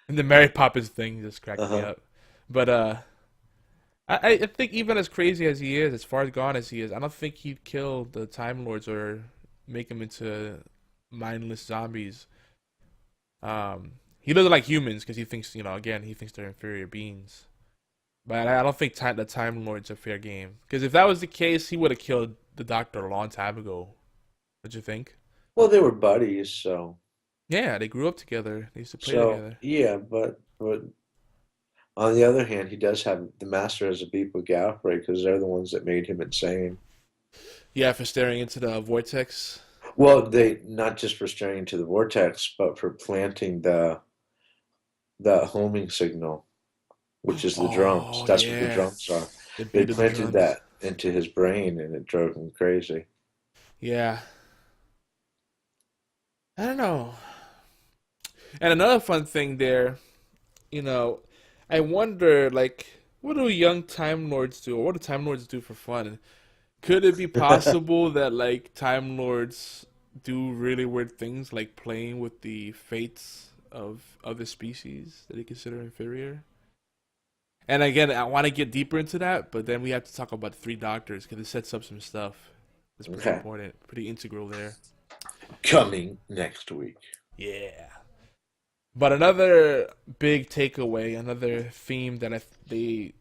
And the Mary Poppins thing just cracked me up. But I think even as crazy as he is, as far gone as he is, I don't think he'd kill the Time Lords or make them into mindless zombies. He doesn't like humans because he thinks, again, he thinks they're inferior beings. But I don't think the Time Lord's a fair game. Because if that was the case, he would have killed the Doctor a long time ago. Don't you think? Well, they were buddies, so Yeah, they grew up together. They used to play together. yeah, but on the other hand, he does have the master as a beef with Gallifrey because they're the ones that made him insane. Yeah, for staring into the vortex. Well, they not just for staring into the vortex, but for planting the homing signal, which is the drums. Oh, That's what the yeah. drums are. The They beat of the planted drums. that into his brain, and it drove him crazy. Yeah. I don't know. And another fun thing there, I wonder, like, what do young Time Lords do? Or what do Time Lords do for fun? Could it be possible that, like, Time Lords do really weird things, like playing with the fates of other species that they consider inferior? And again, I want to get deeper into that, but then we have to talk about the Three Doctors because it sets up some stuff that's pretty Okay. important, pretty integral there. Coming next week. Yeah. But another big takeaway, another theme that they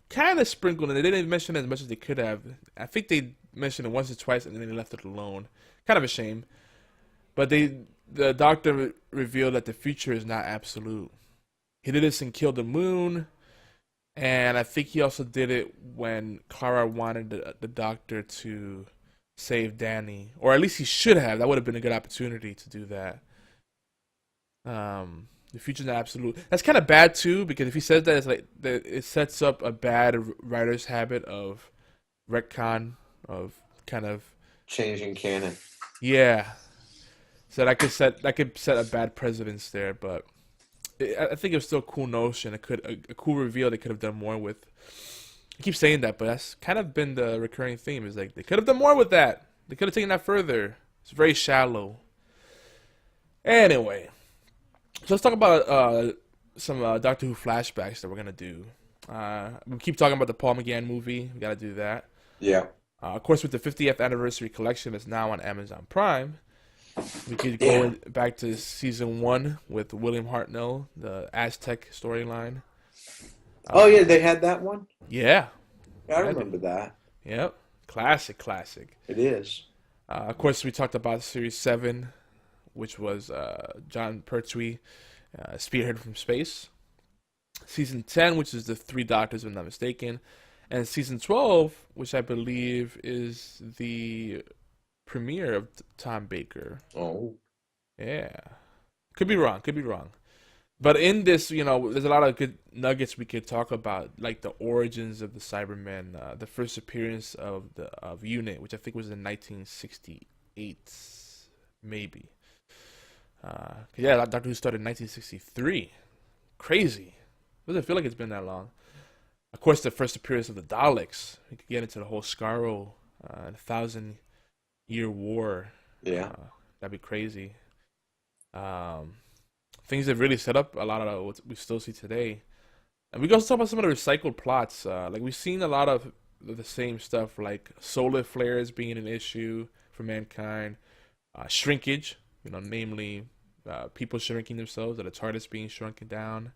kind of sprinkled in. They didn't mention it as much as they could have. I think they mentioned it once or twice and then they left it alone. Kind of a shame. But the Doctor revealed that the future is not absolute. He did this and killed the moon. And I think he also did it when Clara wanted the Doctor to save Danny. Or at least he should have. That would have been a good opportunity to do that. The future's not absolute. That's kind of bad too, because if he says that, it's like it sets up a bad writer's habit of retcon, of kind of Changing canon. yeah. So that could set a bad precedence there, but I think it was still a cool notion. It could a cool reveal they could have done more with. I keep saying that, but that's kind of been the recurring theme. Is like they could have done more with that. They could have taken that further. It's very shallow. Anyway. So let's talk about some Doctor Who flashbacks that we're gonna do. We keep talking about the Paul McGann movie. We gotta do that. Yeah. Of course, with the 50th anniversary collection that's now on Amazon Prime, we could go back to season 1 with William Hartnell, the Aztec storyline. Oh yeah, they had that one. Yeah. I remember that. Yep. Classic. It is. Of course, we talked about Series 7, which was John Pertwee, spearhead from space. Season 10, which is the Three Doctors, if I'm not mistaken. And Season 12, which I believe is the premiere of Tom Baker. Oh. Yeah. Could be wrong. But in this, there's a lot of good nuggets we could talk about, like the origins of the Cybermen, the first appearance of UNIT, which I think was in 1968, maybe. Yeah, Doctor Who started in 1963. Crazy. Doesn't feel like it's been that long. Of course, the first appearance of the Daleks. We could get into the whole Skaro, 1,000-year war. Yeah. That'd be crazy. Things that really set up a lot of what we still see today. And we can also talk about some of the recycled plots. Like we've seen a lot of the same stuff, like solar flares being an issue for mankind, shrinkage, namely people shrinking themselves, that the TARDIS being shrunken down,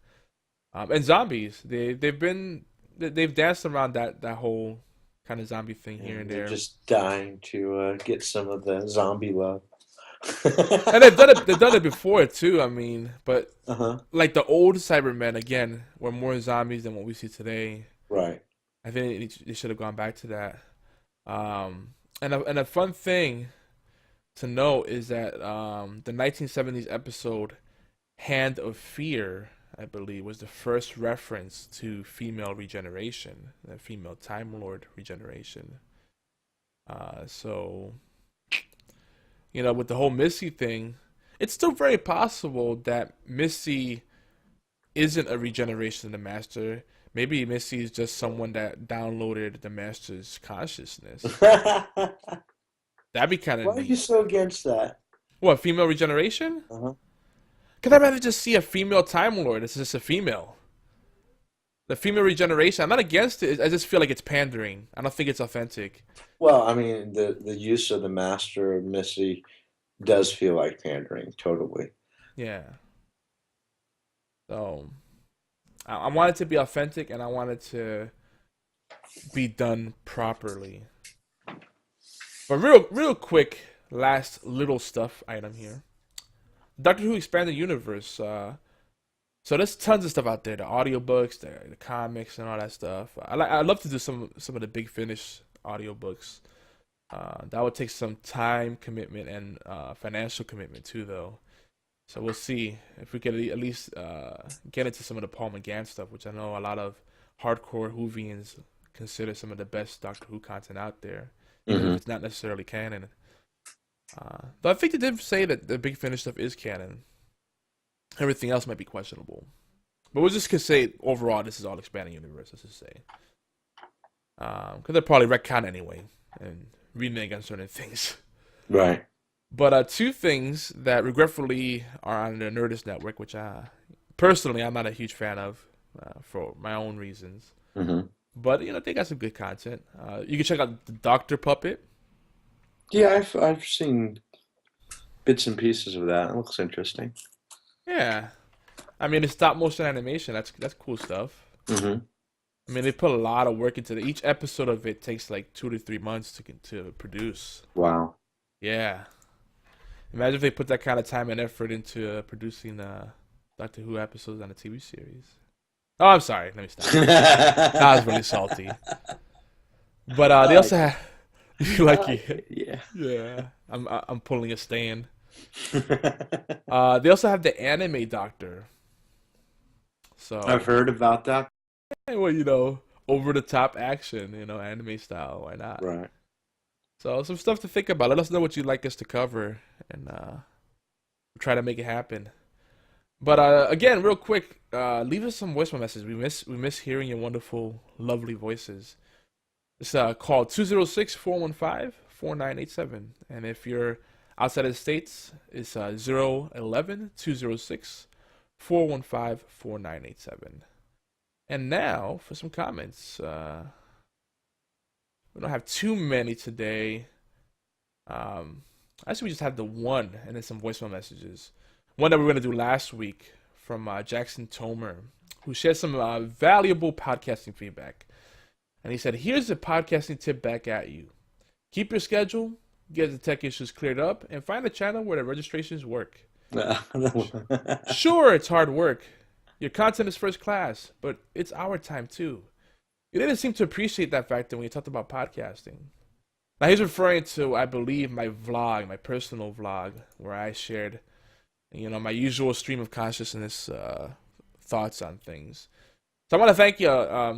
and zombies. They've danced around that whole kind of zombie thing here and there. They're just dying to get some of the zombie love. And they've done it before too. I mean, but like the old Cybermen again were more zombies than what we see today. Right. I think they should have gone back to that. And a fun thing to note is that the 1970s episode "Hand of Fear," I believe, was the first reference to female regeneration, the female Time Lord regeneration. So, with the whole Missy thing, it's still very possible that Missy isn't a regeneration of the Master. Maybe Missy is just someone that downloaded the Master's consciousness. That'd be kind of neat. Why are you so against that? What, female regeneration? Because I'd rather just see a female Time Lord. It's just a female. The female regeneration, I'm not against it. I just feel like it's pandering. I don't think it's authentic. Well, I mean, the use of the Master of Missy does feel like pandering, totally. Yeah. So, I want it to be authentic, and I want it to be done properly. But real quick, last little stuff item here. Doctor Who Expanded Universe. So there's tons of stuff out there. The audiobooks, the comics, and all that stuff. I love to do some of the Big Finish audiobooks. That would take some time commitment and financial commitment too, though. So we'll see if we can at least get into some of the Paul McGann stuff, which I know a lot of hardcore Whovians consider some of the best Doctor Who content out there. Even if it's not necessarily canon. Though I think they did say that the Big Finish stuff is canon. Everything else might be questionable. But we'll just say overall this is all expanding universe, let's just say. Because they'll probably retcon anyway and renege on certain things. Right. But two things that regretfully are on the Nerdist Network, which personally I'm not a huge fan of for my own reasons. But they got some good content. You can check out the Doctor Puppet. Yeah, I've seen bits and pieces of that. It looks interesting. Yeah, I mean it's stop motion animation. That's cool stuff. I mean they put a lot of work into it. Each episode of it takes like 2 to 3 months to produce. Wow. Yeah. Imagine if they put that kind of time and effort into producing Doctor Who episodes on a TV series. Oh, I'm sorry. Let me stop. That was really salty. But they also have. You like it? Yeah. Yeah. I'm pulling a stand. They also have the anime Doctor. So I've heard about that. Well, over the top action, anime style. Why not? Right. So some stuff to think about. Let us know what you'd like us to cover, and we'll try to make it happen. But again, real quick, leave us some voicemail messages. We miss hearing your wonderful, lovely voices. It's called 206-415-4987. And if you're outside of the States, it's 011-206-415-4987. And now for some comments. We don't have too many today. Actually, we just have the one and then some voicemail messages. One that we were going to do last week from Jackson Tomer, who shared some valuable podcasting feedback. And he said, here's a podcasting tip back at you. Keep your schedule, get the tech issues cleared up, and find a channel where the registrations work. Sure, it's hard work. Your content is first class, but it's our time too. You didn't seem to appreciate that factor when you talked about podcasting. Now he's referring to, I believe, my vlog, my personal vlog, where I shared my usual stream of consciousness thoughts on things. So I want to thank you,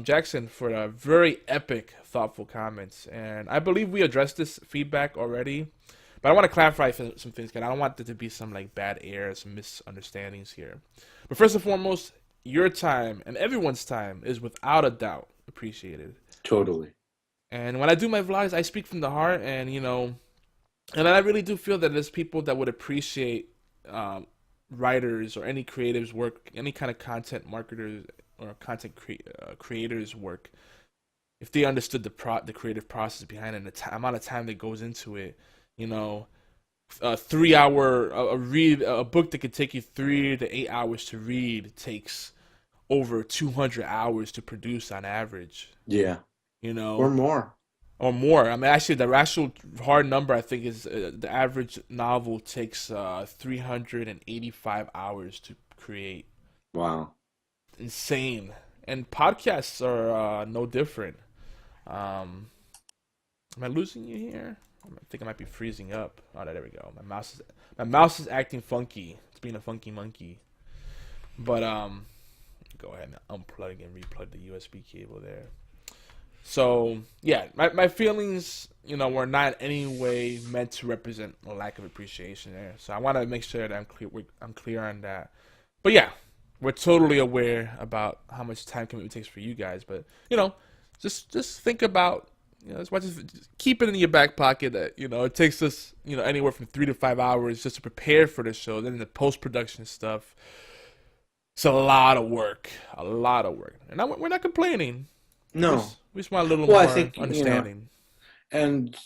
Jackson, for very epic, thoughtful comments. And I believe we addressed this feedback already. But I want to clarify some things, because I don't want there to be some like bad air, some misunderstandings here. But first and foremost, your time and everyone's time is without a doubt appreciated. Totally. And when I do my vlogs, I speak from the heart, and and I really do feel that there's people that would appreciate writers or any creatives' work, any kind of content marketers or content creators' work, if they understood the creative process behind it, and the amount of time that goes into it. 3 hour a book that could take you 3 to 8 hours to read takes over 200 hours to produce on average. Yeah. Or more. I mean, actually, the actual hard number, I think, is the average novel takes 385 hours to create. Wow. Insane. And podcasts are no different. Am I losing you here? I think I might be freezing up. Oh, there we go. My mouse is acting funky. It's being a funky monkey. But go ahead and unplug and replug the USB cable there. So yeah, my feelings, were not in any way meant to represent a lack of appreciation there. So I want to make sure that I'm clear on that. But yeah, we're totally aware about how much time commitment takes for you guys. But just think about, as much as keep it in your back pocket that it takes us anywhere from 3 to 5 hours just to prepare for the show. Then the post production stuff, it's a lot of work, and we're not complaining. No. We just want a little more understanding. And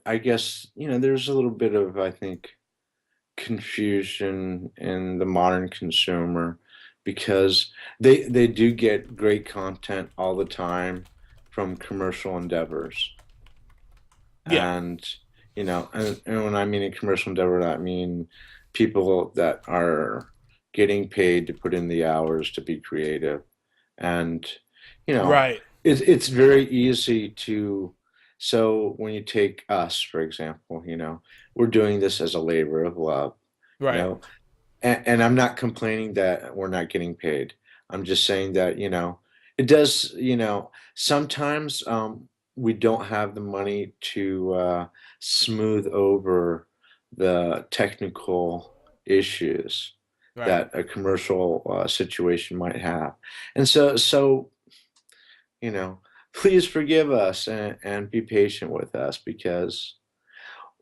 I guess there's a little bit of, I think, confusion in the modern consumer, because they do get great content all the time from commercial endeavors. Yeah. And and when I mean a commercial endeavor, I mean people that are getting paid to put in the hours to be creative. And right. It's very easy to, so when you take us, for example, we're doing this as a labor of love. Right. And I'm not complaining that we're not getting paid. I'm just saying that, it does, sometimes we don't have the money to smooth over the technical issues that a commercial situation might have. And so please forgive us and be patient with us, because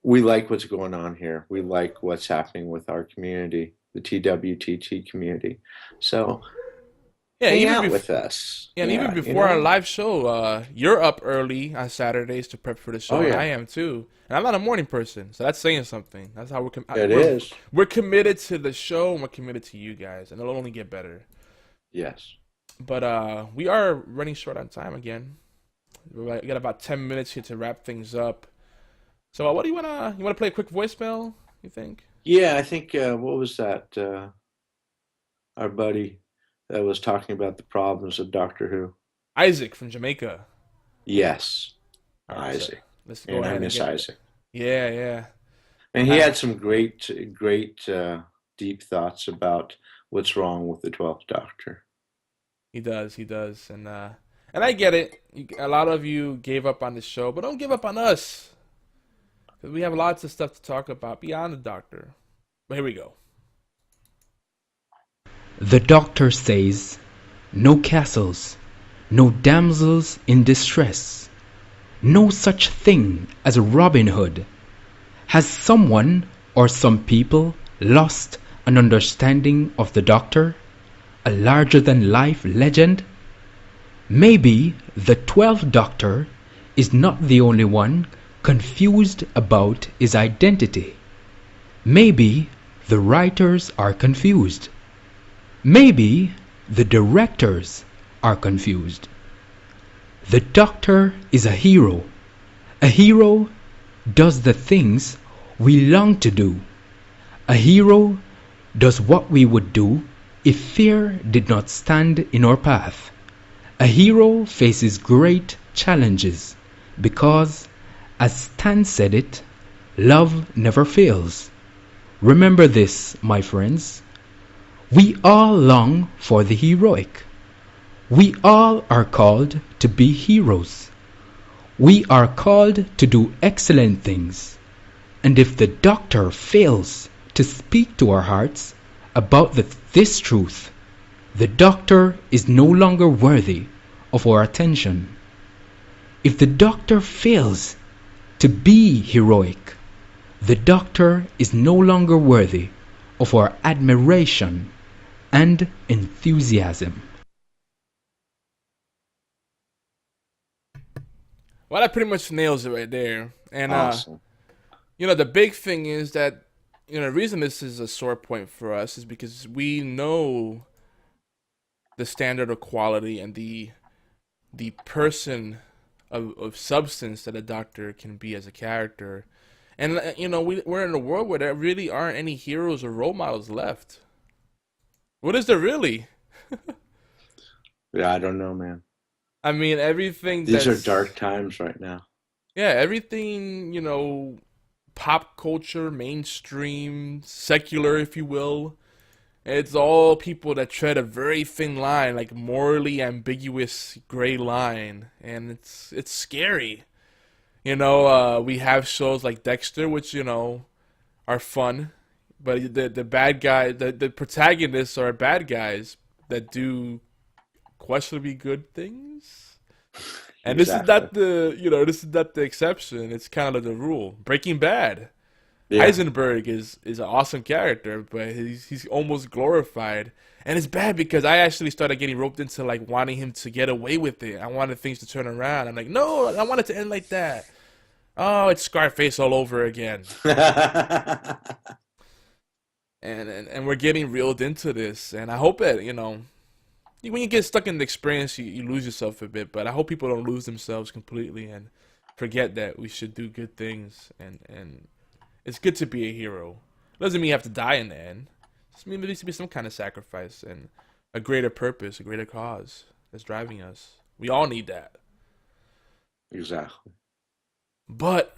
we like what's going on here. We like what's happening with our community, the TWTT community. So hang out with us. Yeah, and even before our live show, you're up early on Saturdays to prep for the show. Oh, yeah. I am too. And I'm not a morning person, so that's saying something. That's how is. We're committed to the show, and we're committed to you guys, and it'll only get better. Yes. But we are running short on time again. We got about 10 minutes here to wrap things up. So what do you wanna play a quick voicemail, you think? Yeah, I think what was that? Our buddy that was talking about the problems of Doctor Who. Isaac from Jamaica. Yes. Right, Isaac. So let's go ahead I miss Isaac. Yeah. And he had some great deep thoughts about what's wrong with the 12th Doctor. He does, and I get it. A lot of you gave up on the show, but don't give up on us, because we have lots of stuff to talk about beyond the Doctor. But here we go. The Doctor says, "No castles, no damsels in distress, no such thing as Robin Hood. Has someone or some people lost an understanding of the Doctor? A larger-than-life legend? Maybe the 12th Doctor is not the only one confused about his identity. Maybe the writers are confused. Maybe the directors are confused. The Doctor is a hero. A hero does the things we long to do. A hero does what we would do if fear did not stand in our path. A hero faces great challenges because, as Stan said it, love never fails. Remember this, my friends. We all long for the heroic. We all are called to be heroes. We are called to do excellent things. And if the doctor fails to speak to our hearts about this truth, the doctor is no longer worthy of our attention. If the doctor fails to be heroic, the doctor is no longer worthy of our admiration and enthusiasm. Well, that pretty much nails it right there. And Awesome. the big thing is that the reason this is a sore point for us is because we know the standard of quality and the person of substance that a doctor can be as a character. And we're in a world where there really aren't any heroes or role models left. What is there really? Yeah, I don't know, man. I mean, everything. These are dark times right now. Yeah, everything, pop culture, mainstream, secular, if you will. It's all people that tread a very thin line, like morally ambiguous gray line, and it's scary. We have shows like Dexter, which are fun, but the bad guy, the protagonists are bad guys that do questionably good things. And Exactly. this is not the exception. It's kind of the rule. Breaking Bad. Yeah. Heisenberg is an awesome character, but he's almost glorified. And it's bad because I actually started getting roped into like wanting him to get away with it. I wanted things to turn around. I'm like, no, I want it to end like that. Oh, it's Scarface all over again. And we're getting reeled into this. And I hope that, when you get stuck in the experience, you lose yourself a bit. But I hope people don't lose themselves completely and forget that we should do good things. And it's good to be a hero. Doesn't mean you have to die in the end. Just means there needs to be some kind of sacrifice and a greater purpose, a greater cause that's driving us. We all need that. Exactly. But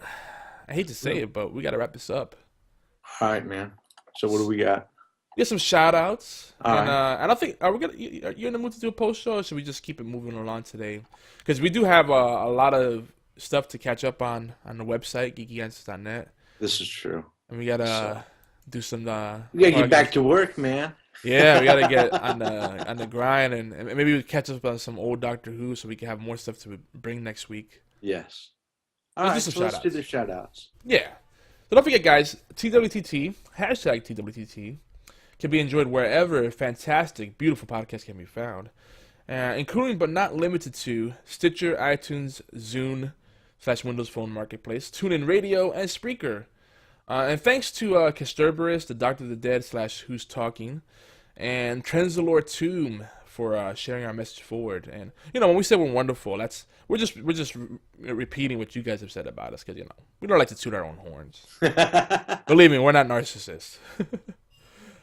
I hate to say it, but we got to wrap this up. All right, man. So what do we got? Get some shout outs. All And right. I don't think, are you in the mood to do a post show, or should we just keep it moving along today? Because we do have a lot of stuff to catch up on the website, geekyantswers.net. This is true. And we got to So do some. we gotta get back to work, man. Yeah, we gotta get on the grind, and maybe we catch up on some old Doctor Who, so we can have more stuff to bring next week. Yes. All Let's right, do some so let's do shout-outs. the shout outs. Yeah. So don't forget, guys, TWTT, hashtag TWTT, can be enjoyed wherever fantastic, beautiful podcasts can be found, including but not limited to Stitcher, iTunes, Zune, /Windows Phone Marketplace, TuneIn Radio, and Spreaker. And thanks to Casturberus, the Doctor of the Dead /Who's Talking, and Trenzalore Tomb for sharing our message forward. And when we say we're wonderful, we're just repeating what you guys have said about us, because we don't like to toot our own horns. Believe me, we're not narcissists.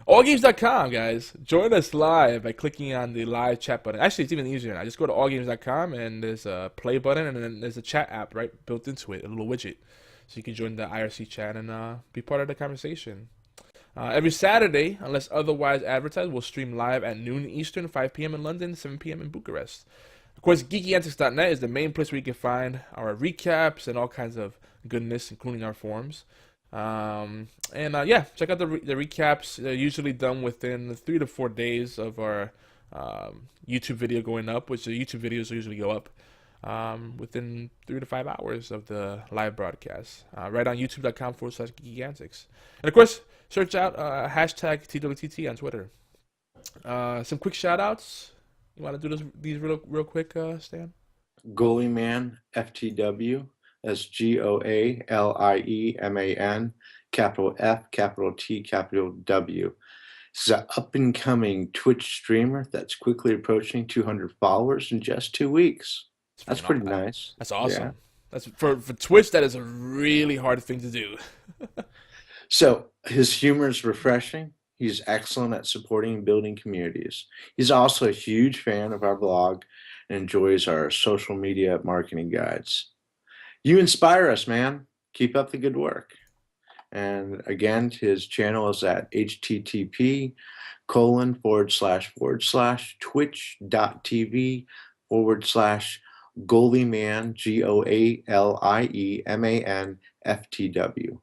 Allgames.com, guys. Join us live by clicking on the live chat button. Actually, it's even easier now. Just go to allgames.com, and there's a play button, and then there's a chat app right built into it, a little widget. So you can join the IRC chat and be part of the conversation. Every Saturday, unless otherwise advertised, we'll stream live at noon Eastern, 5 p.m. in London, 7 p.m. in Bucharest. Of course, geekyantics.net is the main place where you can find our recaps and all kinds of goodness, including our forums. Check out the recaps. They're usually done within 3 to 4 days of our YouTube video going up, which the YouTube videos usually go up within 3 to 5 hours of the live broadcast. Right on youtube.com/geekyantics. And of course, search out hashtag TWTT on Twitter. Some quick shout outs. You want to do these real quick, Stan? Goalie Man FTW. That's GOALIEMAN, capital F, capital T, capital W. This is an up-and-coming Twitch streamer that's quickly approaching 200 followers in just 2 weeks. That's pretty nice. That's awesome. Yeah. That's for Twitch. That is a really hard thing to do. So his humor is refreshing. He's excellent at supporting and building communities. He's also a huge fan of our blog and enjoys our social media marketing guides. You inspire us, man. Keep up the good work. And again, his channel is at http://twitch.tv/goalieman, GOALIEMAN FTW.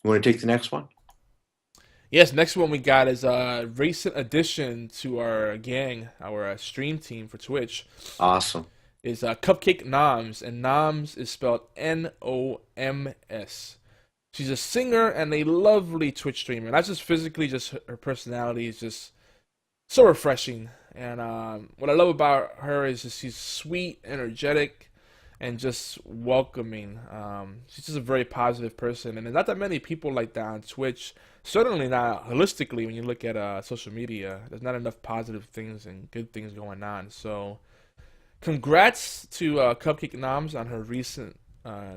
You want to take the next one? Yes, next one we got is a recent addition to our gang, our stream team for Twitch. Awesome. Is Cupcake Noms, and Noms is spelled Noms. She's a singer and a lovely Twitch streamer. Not just physically, just her personality is just so refreshing. And what I love about her is just she's sweet, energetic, and just welcoming. She's just a very positive person, and there's not that many people like that on Twitch. Certainly not holistically when you look at social media. There's not enough positive things and good things going on. So, congrats to Cupcake Noms on her recent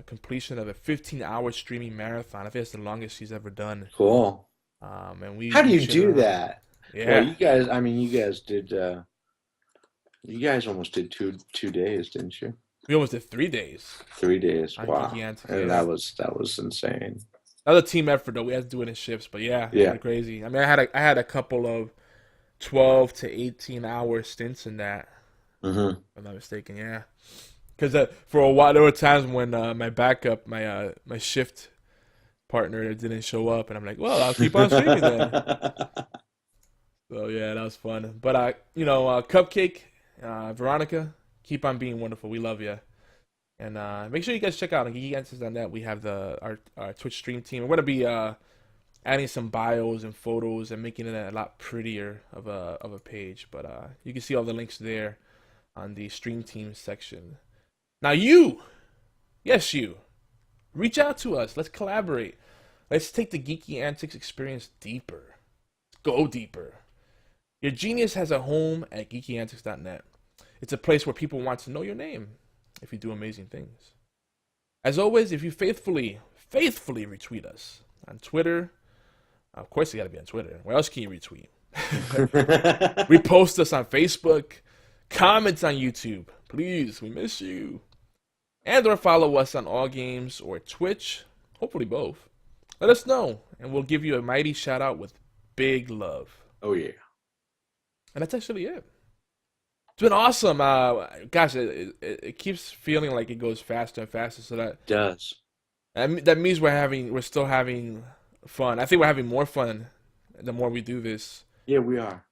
completion of a 15-hour streaming marathon. I think it's the longest she's ever done. Cool. And we How do you do that? Yeah, Well, you guys. I mean, you guys did. You guys almost did two days, didn't you? we almost did 3 days. 3 days. I Wow. think, yeah, And that was insane. That was a team effort though. We had to do it in shifts, but yeah, Yeah. crazy. I mean, I had a couple of 12 to 18-hour stints in that. Mm-hmm. If I'm not mistaken, yeah. Because for a while there were times when my backup, my shift partner didn't show up, and I'm like, well, I'll keep on streaming then. So yeah, that was fun. But Cupcake, Veronica, keep on being wonderful. We love you. And make sure you guys check out on geekyantics.net. We have our Twitch stream team. We're gonna be adding some bios and photos and making it a lot prettier of a page. But you can see all the links there on the stream team section. Now you, yes you, reach out to us. Let's collaborate. Let's take the Geeky Antics experience deeper. Let's go deeper. Your genius has a home at geekyantics.net. It's a place where people want to know your name if you do amazing things. As always, if you faithfully retweet us on Twitter, of course you got to be on Twitter. Where else can you retweet? Repost us on Facebook, comments on YouTube. Please, we miss you. And or follow us on All Games or Twitch, hopefully both. Let us know, and we'll give you a mighty shout out with big love. Oh yeah. And that's actually it. It's been awesome. Gosh, it keeps feeling like it goes faster and faster. So It does. that means we're still having fun. I think we're having more fun the more we do this. Yeah, we are.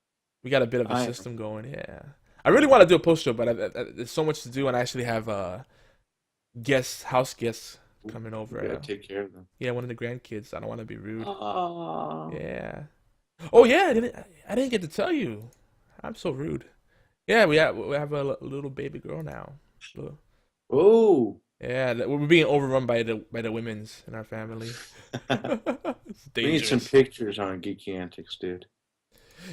We got a bit of a system going. Yeah, I really want to do a post show, but there's so much to do, and I actually have house guests coming over. We gotta take care of them. Yeah, one of the grandkids. I don't want to be rude. Oh. Yeah. Oh yeah, I didn't get to tell you. I'm so rude. Yeah, we have a little baby girl now. Oh. Yeah, we're being overrun by the women's in our family. It's We need some dangerous. pictures on Geeky Antics, dude.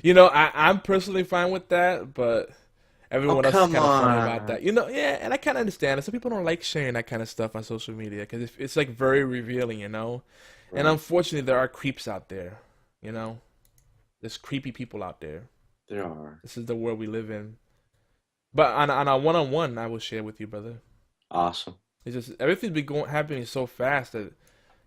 I'm personally fine with that, but everyone else is come kind of funny about on. that. Yeah, and I kind of understand it. Some people don't like sharing that kind of stuff on social media because it's like very revealing, And Right. unfortunately, there are creeps out there, There's creepy people out there. There are. This is the world we live in. But on a one-on-one, I will share with you, brother. Awesome. It's just everything's been happening so fast that,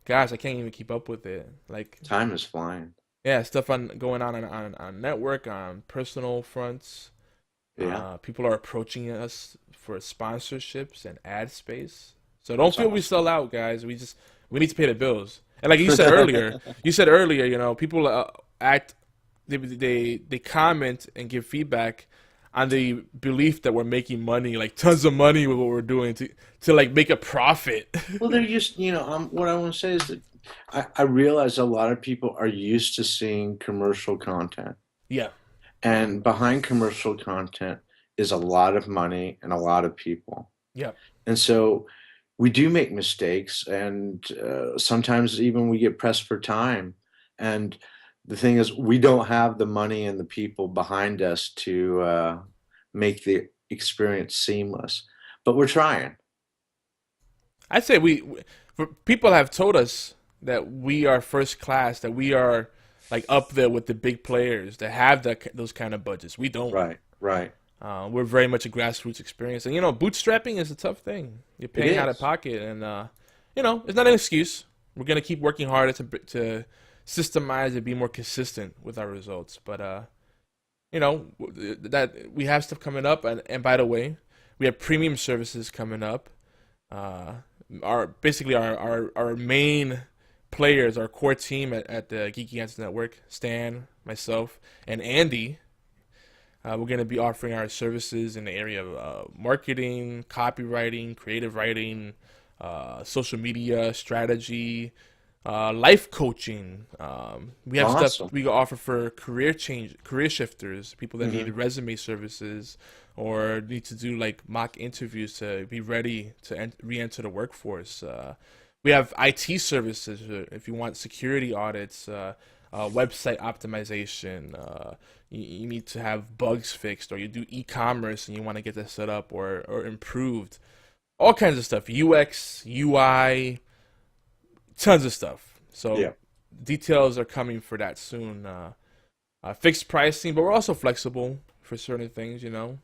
gosh, I can't even keep up with it. Like, Time is flying. yeah, stuff going on network, on personal fronts. Yeah. People are approaching us for sponsorships and ad space. So don't That's feel we awesome. sell out, guys. We need to pay the bills. And like you said earlier, people they comment and give feedback on the belief that we're making money, like tons of money with what we're doing to like make a profit. Well, they're just, what I want to say is that I realize a lot of people are used to seeing commercial content. Yeah. And behind commercial content is a lot of money and a lot of people. Yeah. And so we do make mistakes, and sometimes even we get pressed for time. And the thing is, we don't have the money and the people behind us to make the experience seamless, but we're trying. I'd say people have told us that we are first class, that we are like up there with the big players that have those kind of budgets. We don't. Right. We're very much a grassroots experience, and bootstrapping is a tough thing. You're paying It out is. of pocket, and it's not an excuse. We're gonna keep working harder to systemize and be more consistent with our results. But that we have stuff coming up, and by the way, we have premium services coming up. Our main players, our core team at the Geeky Antics Network, Stan, myself, and Andy, we're going to be offering our services in the area of marketing, copywriting, creative writing, social media strategy, life coaching. We have stuff we can offer for career shifters, people that need resume services or need to do like mock interviews to be ready to re-enter the workforce. We have IT services if you want security audits, website optimization. You need to have bugs fixed, or you do e-commerce and you want to get that set up or improved. All kinds of stuff. UX, UI, tons of stuff. So details are coming for that soon. Fixed pricing, but we're also flexible for certain things, you know.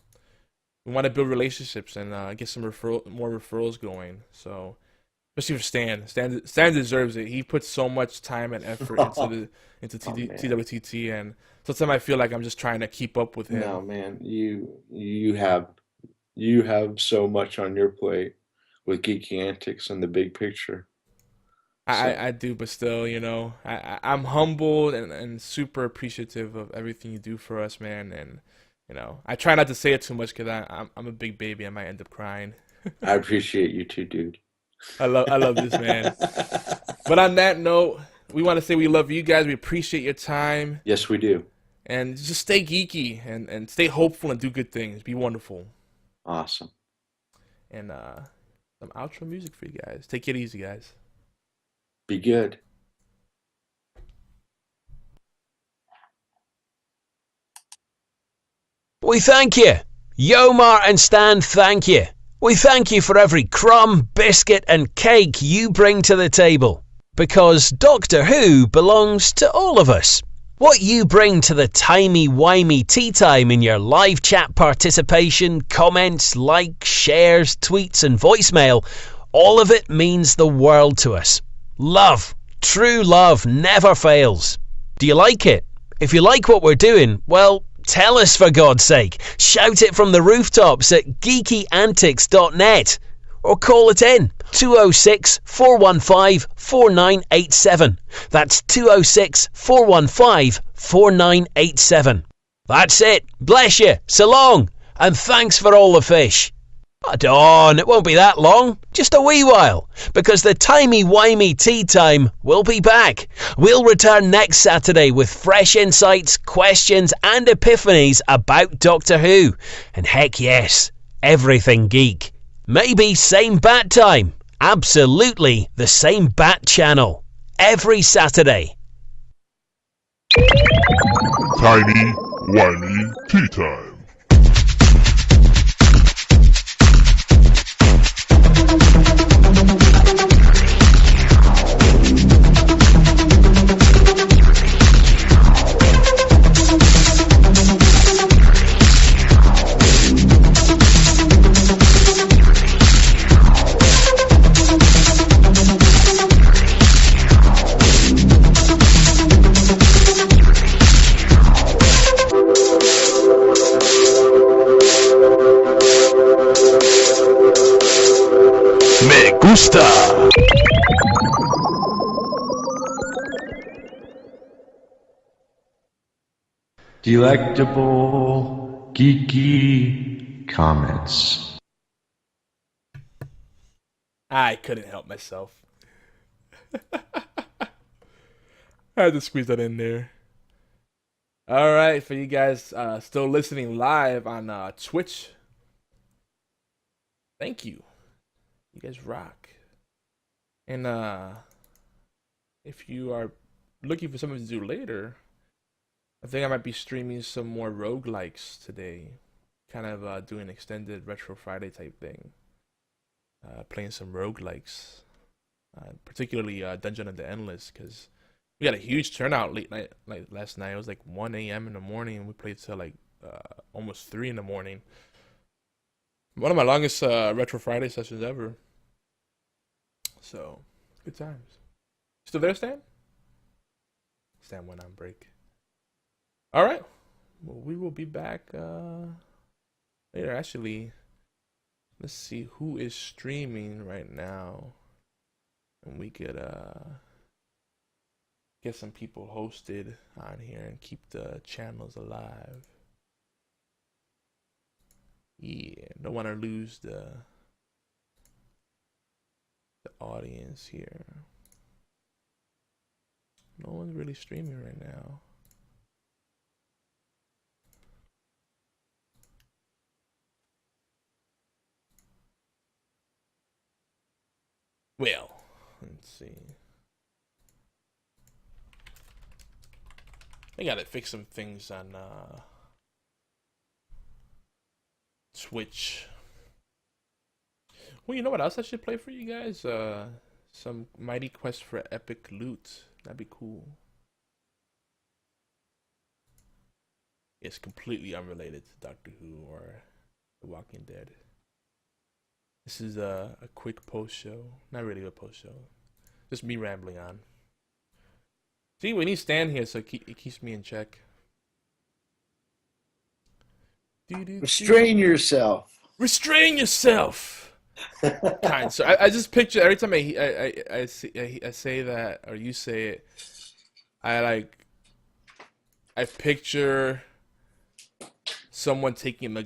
We want to build relationships and get some more referrals going. So, especially for Stan. Stan deserves it. He puts so much time and effort into TWTT, and sometimes I feel like I'm just trying to keep up with him. No, man, you have so much on your plate with Geeky Antics and the big picture. I do, but still, you know, I'm humbled and super appreciative of everything you do for us, man. And you know, I try not to say it too much because I'm a big baby. I might end up crying. I appreciate you too, dude. I love this, man. But on that note, we want to say we love you guys. We appreciate your time. Yes, we do. And just stay geeky and stay hopeful and do good things. Be wonderful. Awesome. And some outro music for you guys. Take it easy, guys. Be good. We thank you. Yomar and Stan, thank you. We thank you for every crumb, biscuit and cake you bring to the table. Because Doctor Who belongs to all of us. What you bring to the Timey-Wimey tea time in your live chat participation, comments, likes, shares, tweets and voicemail, all of it means the world to us. Love, true love never fails. Do you like it? If you like what we're doing, well, tell us for God's sake. Shout it from the rooftops at geekyantics.net or call it in 206 415 4987. That's 206 415 4987. That's it. Bless you. So long. And thanks for all the fish. But on, it won't be that long, just a wee while, because the Timey-Wimey tea time will be back. We'll return next Saturday with fresh insights, questions and epiphanies about Doctor Who. And heck yes, everything geek. Maybe same bat time, absolutely the same bat channel, every Saturday. Timey-Wimey tea time. Gusta. Delectable geeky comments. I couldn't help myself. I had to squeeze that in there. All right, for you guys still listening live on Twitch, thank you. You guys rock. And if you are looking for something to do later, I think I might be streaming some more roguelikes today. Kind of doing extended Retro Friday type thing. Playing some roguelikes. Particularly Dungeon of the Endless, because we had a huge turnout like last night. It was like 1 a.m. in the morning, and we played till like almost 3 in the morning. One of my longest Retro Friday sessions ever. So, good times. Still there, Stan? Stan went on break. All right. Well, we will be back later. Actually, let's see who is streaming right now. And we could get some people hosted on here and keep the channels alive. Yeah, don't want to lose the audience here. No one's really streaming right now. Well, let's see. I gotta fix some things on Switch. Well, you know what else I should play for you guys? Some Mighty Quest for Epic Loot. That'd be cool. It's completely unrelated to Doctor Who or The Walking Dead. This is a quick post show. Not really a post show. Just me rambling on. See, we need Stan here so it keeps me in check. Restrain yourself. Restrain yourself. Kind. So I just picture every time I say that or you say it, I picture someone taking a